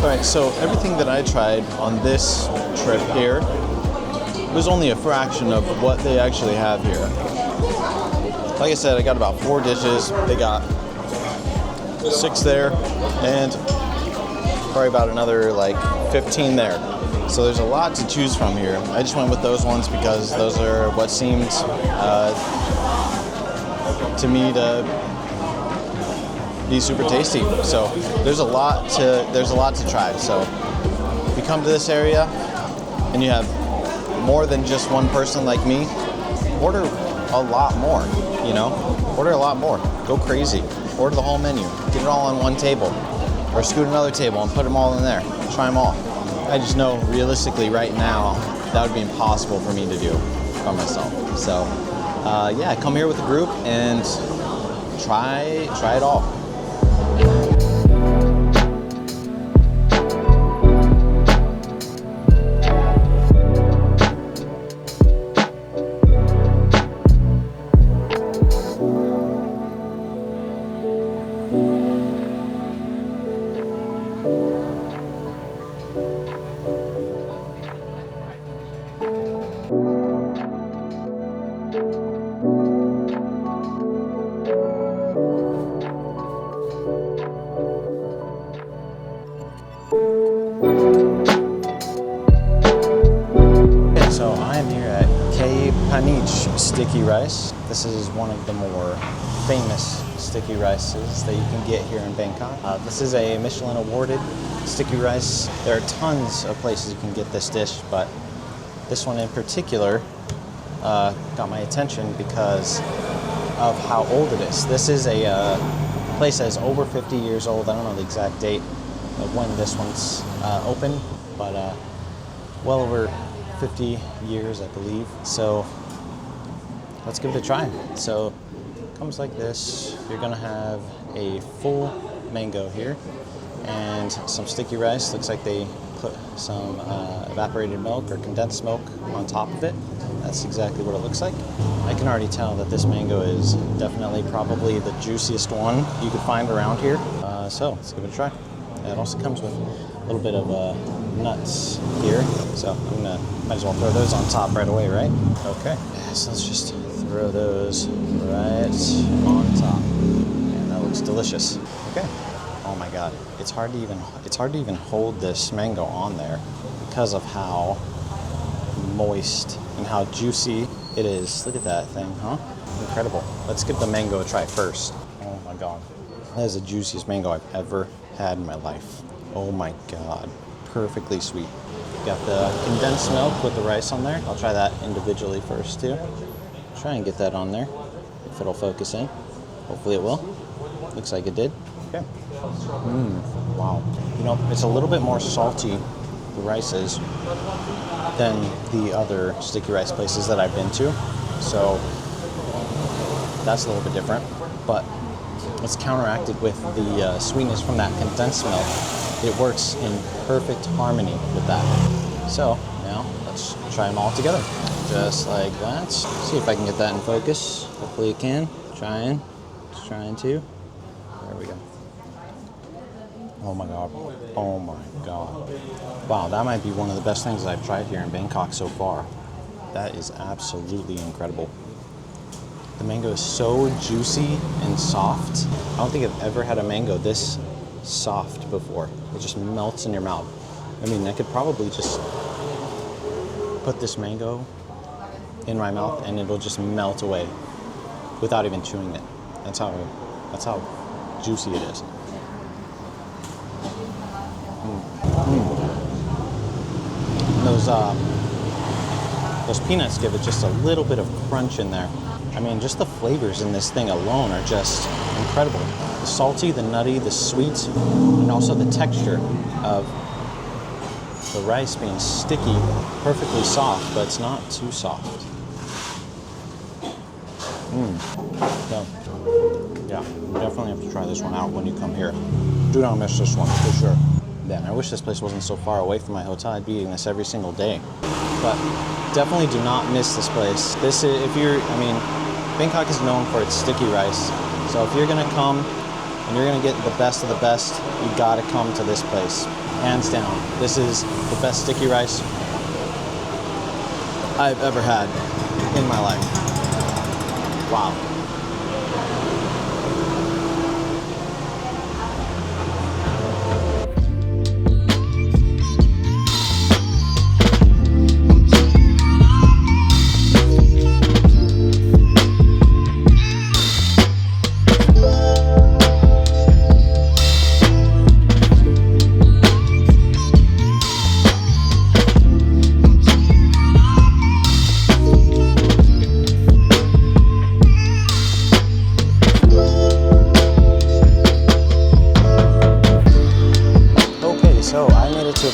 A: All right, so everything that I tried on this trip here was only a fraction of what they actually have here. Like I said, I got about 4 dishes. They got 6 there, and probably about another like 15 there. So there's a lot to choose from here. I just went with those ones because those are what seemed to me to be super tasty. So there's a lot to try. So if you come to this area and you have more than just one person like me, order a lot more, you know? Order a lot more. Go crazy. Order the whole menu. Get it all on one table. Or scoot another table and put them all in there. Try them all. I just know realistically right now, that would be impossible for me to do by myself. So, yeah, come here with a group and try it all. So I am here at Panich sticky rice. This is one of the more famous sticky rices that you can get here in Bangkok. This is a Michelin awarded sticky rice. There are tons of places you can get this dish, but this one in particular got my attention because of how old it is. This is a place that is over 50 years old. I don't know the exact date of when this one's open, but well over 50 years, I believe. So let's give it a try. So it comes like this. You're gonna have a full mango here and some sticky rice. Looks like they put some evaporated milk or condensed milk on top of it. That's exactly what it looks like. I can already tell that this mango is definitely probably the juiciest one you could find around here. So let's give it a try. It also comes with a little bit of nuts here, so might as well throw those on top right away, right? Okay, so let's just throw those right on top. And that looks delicious. Okay. Oh my God, it's hard to even hold this mango on there because of how moist and how juicy it is. Look at that thing, huh? Incredible. Let's give the mango a try first. Oh my God, that is the juiciest mango I've ever had in my life. Oh my God, perfectly sweet. Got the condensed milk with the rice on there. I'll try that individually first too. Try and get that on there, if it'll focus in. Hopefully it will. Looks like it did. Okay. Wow. You know, it's a little bit more salty, the rice is, than the other sticky rice places that I've been to. So that's a little bit different, but it's counteracted with the sweetness from that condensed milk. It works in perfect harmony with that. So now let's try them all together. Just like that. See if I can get that in focus. Hopefully it can. Trying to. There we go. Oh my God. Oh my God. Wow, that might be one of the best things I've tried here in Bangkok so far. That is absolutely incredible. The mango is so juicy and soft. I don't think I've ever had a mango this soft before. It just melts in your mouth. I mean, I could probably just put this mango in my mouth and it'll just melt away without even chewing it. That's how juicy it is. Those peanuts give it just a little bit of crunch in there. I mean, just the flavors in this thing alone are just incredible. The salty, the nutty, the sweet, and also the texture of the rice being sticky, perfectly soft, but it's not too soft. So, yeah, you definitely have to try this one out when you come here. Do not miss this one, for sure. Man, I wish this place wasn't so far away from my hotel. I'd be eating this every single day. But definitely do not miss this place. Bangkok is known for its sticky rice. So if you're gonna come and you're gonna get the best of the best, you gotta come to this place. Hands down. This is the best sticky rice I've ever had in my life. Wow.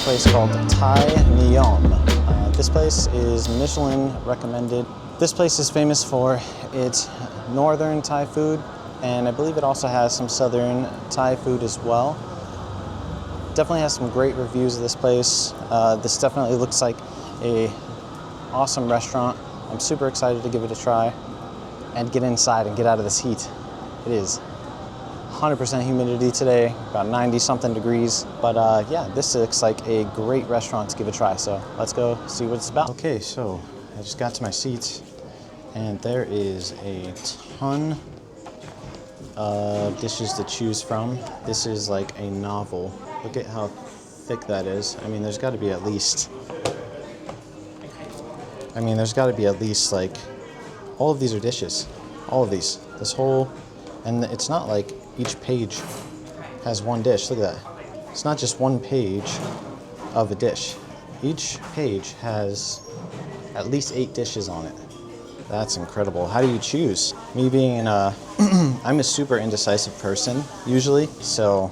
A: place called Thai Niyom. This place is Michelin recommended. This place is famous for its northern Thai food, and I believe it also has some southern Thai food as well. Definitely has some great reviews of this place. This definitely looks like a awesome restaurant. I'm super excited to give it a try and get inside and get out of this heat. It is 100% humidity today, about 90 something degrees. But yeah, this looks like a great restaurant to give a try. So let's go see what it's about. Okay, so I just got to my seats and there is a ton of dishes to choose from. This is like a novel. Look at how thick that is. I mean, there's got to be at least like, all of these are dishes. All of these. This whole, and it's not like each page has one dish. Look at that. It's not just one page of a dish. Each page has at least 8 dishes on it. That's incredible. How do you choose? Me being I'm a super indecisive person usually, so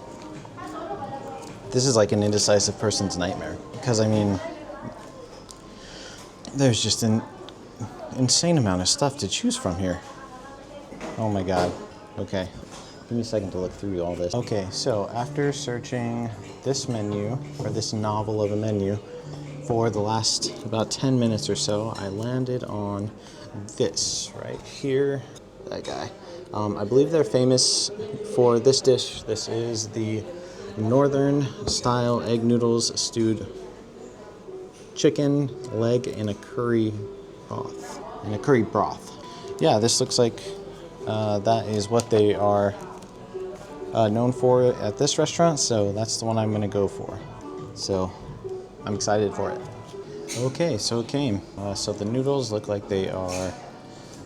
A: this is like an indecisive person's nightmare. Because I mean, there's just an insane amount of stuff to choose from here. Oh my God. Okay. Give me a second to look through all this. Okay, so after searching this menu, or this novel of a menu, for the last about 10 minutes or so, I landed on this right here. That guy. I believe they're famous for this dish. This is the Northern style egg noodles stewed chicken leg in a curry broth. Yeah, this looks like that is what they are known for at this restaurant, so that's the one I'm gonna go for. So I'm excited for it. Okay, so it came. So the noodles look like they are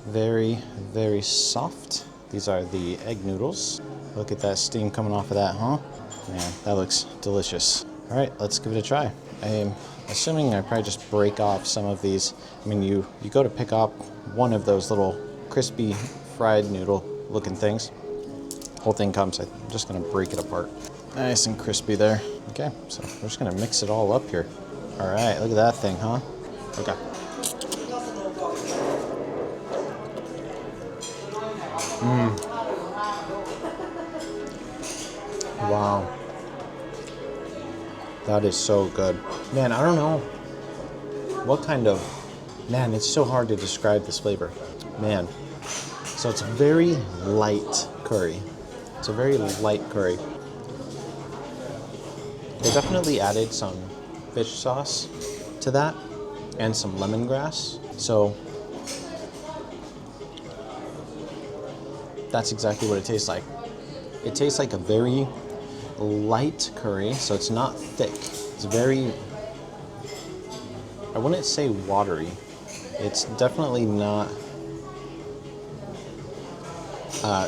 A: very, very soft. These are the egg noodles. Look at that steam coming off of that, huh? Man, that looks delicious. All right, let's give it a try. I'm assuming I probably just break off some of these. I mean, you go to pick up one of those little crispy fried noodle looking things. Whole thing comes. I'm just gonna break it apart. Nice and crispy there. Okay, so we're just gonna mix it all up here. All right, look at that thing, huh? Okay. Wow. That is so good. Man, I don't know what kind of, man, it's so hard to describe this flavor. Man, so it's a very light curry. It's a very light curry. They definitely added some fish sauce to that and some lemongrass. So that's exactly what it tastes like. It tastes like a very light curry, so it's not thick. It's very, I wouldn't say watery. It's definitely not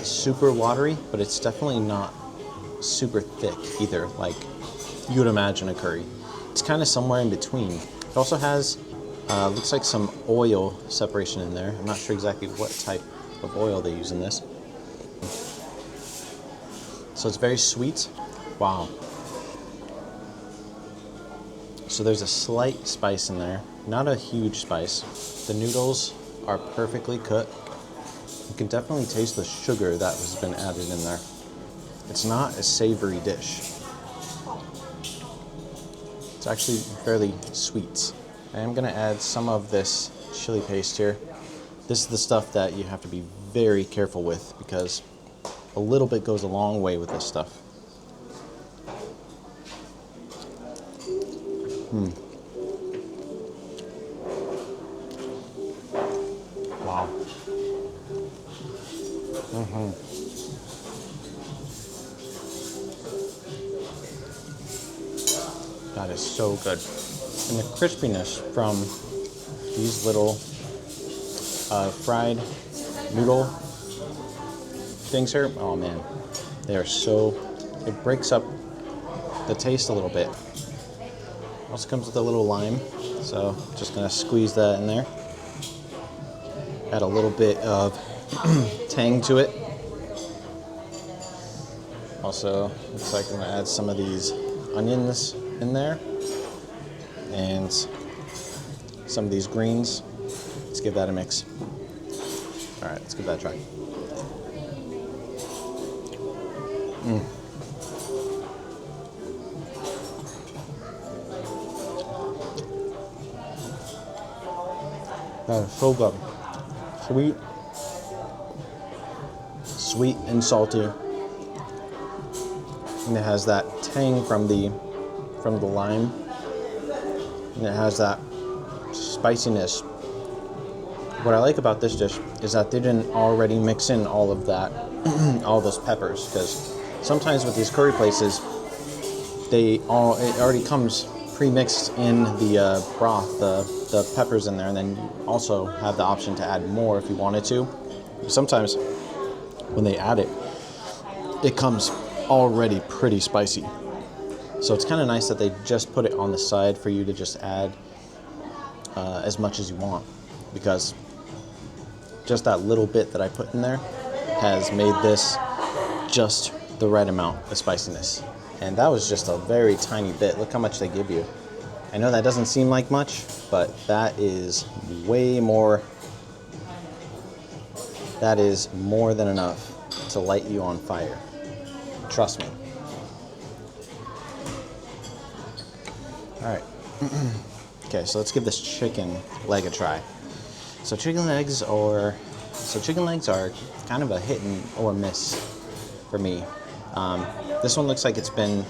A: super watery, but it's definitely not super thick either, like you would imagine a curry. It's kind of somewhere in between. It also has, looks like some oil separation in there. I'm not sure exactly what type of oil they use in this. So it's very sweet. Wow. So there's a slight spice in there, not a huge spice. The noodles are perfectly cooked. You can definitely taste the sugar that has been added in there. It's not a savory dish. It's actually fairly sweet. I am gonna add some of this chili paste here. This is the stuff that you have to be very careful with because a little bit goes a long way with this stuff. Wow. That is so good. And the crispiness from these little fried noodle things here, oh man, they are so, it breaks up the taste a little bit. Also comes with a little lime, so just gonna squeeze that in there. Add a little bit of tang to it. Also, looks like I'm gonna add some of these onions in there. and some of these greens. Let's give that a mix. All right, let's give that a try. That is so good. Sweet and salty. And it has that tang from the lime. And it has that spiciness. What I like about this dish is that they didn't already mix in all of that, all those peppers, because sometimes with these curry places, it already comes pre-mixed in the broth, the peppers in there, and then you also have the option to add more if you wanted to. Sometimes when they add it, it comes already pretty spicy. So it's kind of nice that they just put it on the side for you to just add as much as you want, because just that little bit that I put in there has made this just the right amount of spiciness. And that was just a very tiny bit. Look how much they give you. I know that doesn't seem like much, but that is way more. That is more than enough to light you on fire. Trust me. All right. Okay, so let's give this chicken leg a try. So chicken legs are kind of a hit and or miss for me. This one looks like it's been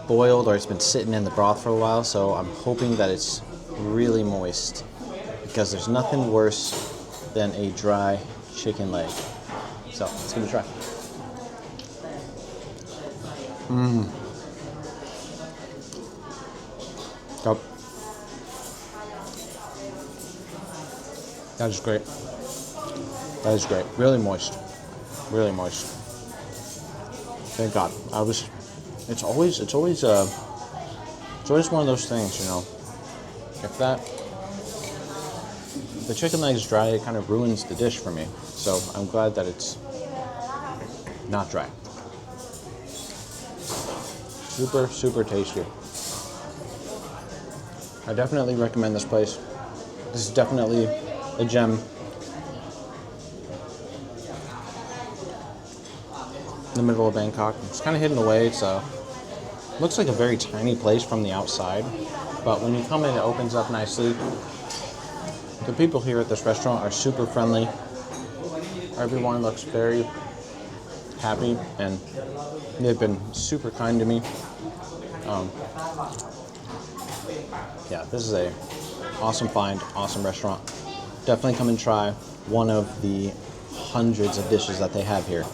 A: boiled or it's been sitting in the broth for a while, so I'm hoping that it's really moist, because there's nothing worse than a dry chicken leg. So let's give it a try. Yep. That is great. That is great. Really moist. Really moist. Thank God. It's always one of those things, you know. If the chicken leg is dry, it kind of ruins the dish for me. So I'm glad that it's not dry. Super, super tasty. I definitely recommend this place. This is definitely a gem. In the middle of Bangkok. It's kind of hidden away. Looks like a very tiny place from the outside, but when you come in, it opens up nicely. The people here at this restaurant are super friendly. Everyone looks very happy, and they've been super kind to me. Yeah, this is a awesome find, awesome restaurant. Definitely come and try one of the hundreds of dishes that they have here.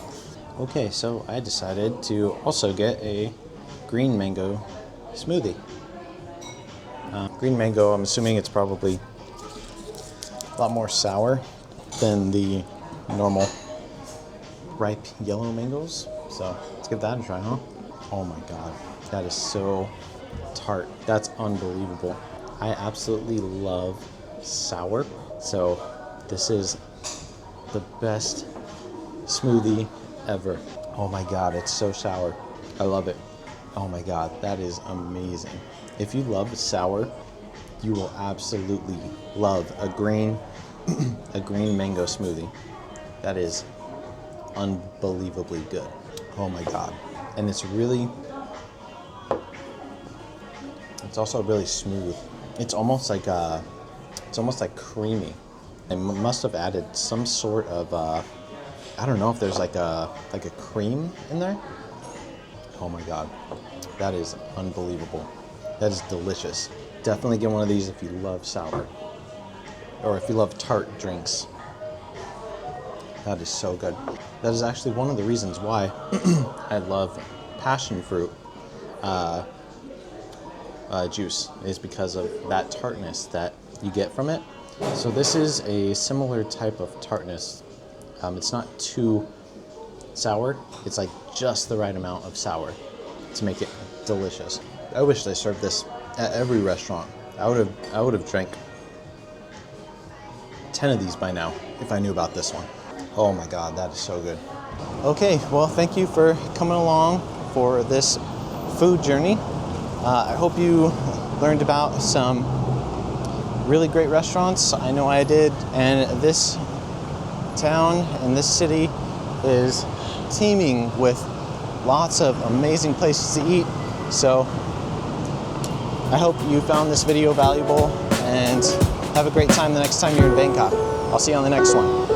A: Okay, so I decided to also get a green mango smoothie. Green mango, I'm assuming it's probably a lot more sour than the normal ripe yellow mangoes. So let's give that a try, huh? Oh my God, that is so tart. That's unbelievable. I absolutely love sour. So this is the best smoothie ever. Oh my God, it's so sour. I love it. Oh my God, that is amazing. If you love sour, you will absolutely love a green mango smoothie. That is unbelievably good. Oh my God. And it's also really smooth. It's almost like creamy. They must have added some sort of I don't know if there's like a cream in there. Oh my God, that is unbelievable. That is delicious. Definitely get one of these if you love sour, or if you love tart drinks. That is so good. That is actually one of the reasons why I love passion fruit juice, is because of that tartness that you get from it. So this is a similar type of tartness. It's not too sour. It's like just the right amount of sour to make it delicious. I wish they served this at every restaurant. I would have drank 10 of these by now if I knew about this one. Oh my God, that is so good. Okay, well, thank you for coming along for this food journey. I hope you learned about some really great restaurants. I know I did, and this town and this city is teeming with lots of amazing places to eat. So I hope you found this video valuable, and have a great time the next time you're in Bangkok. I'll see you on the next one.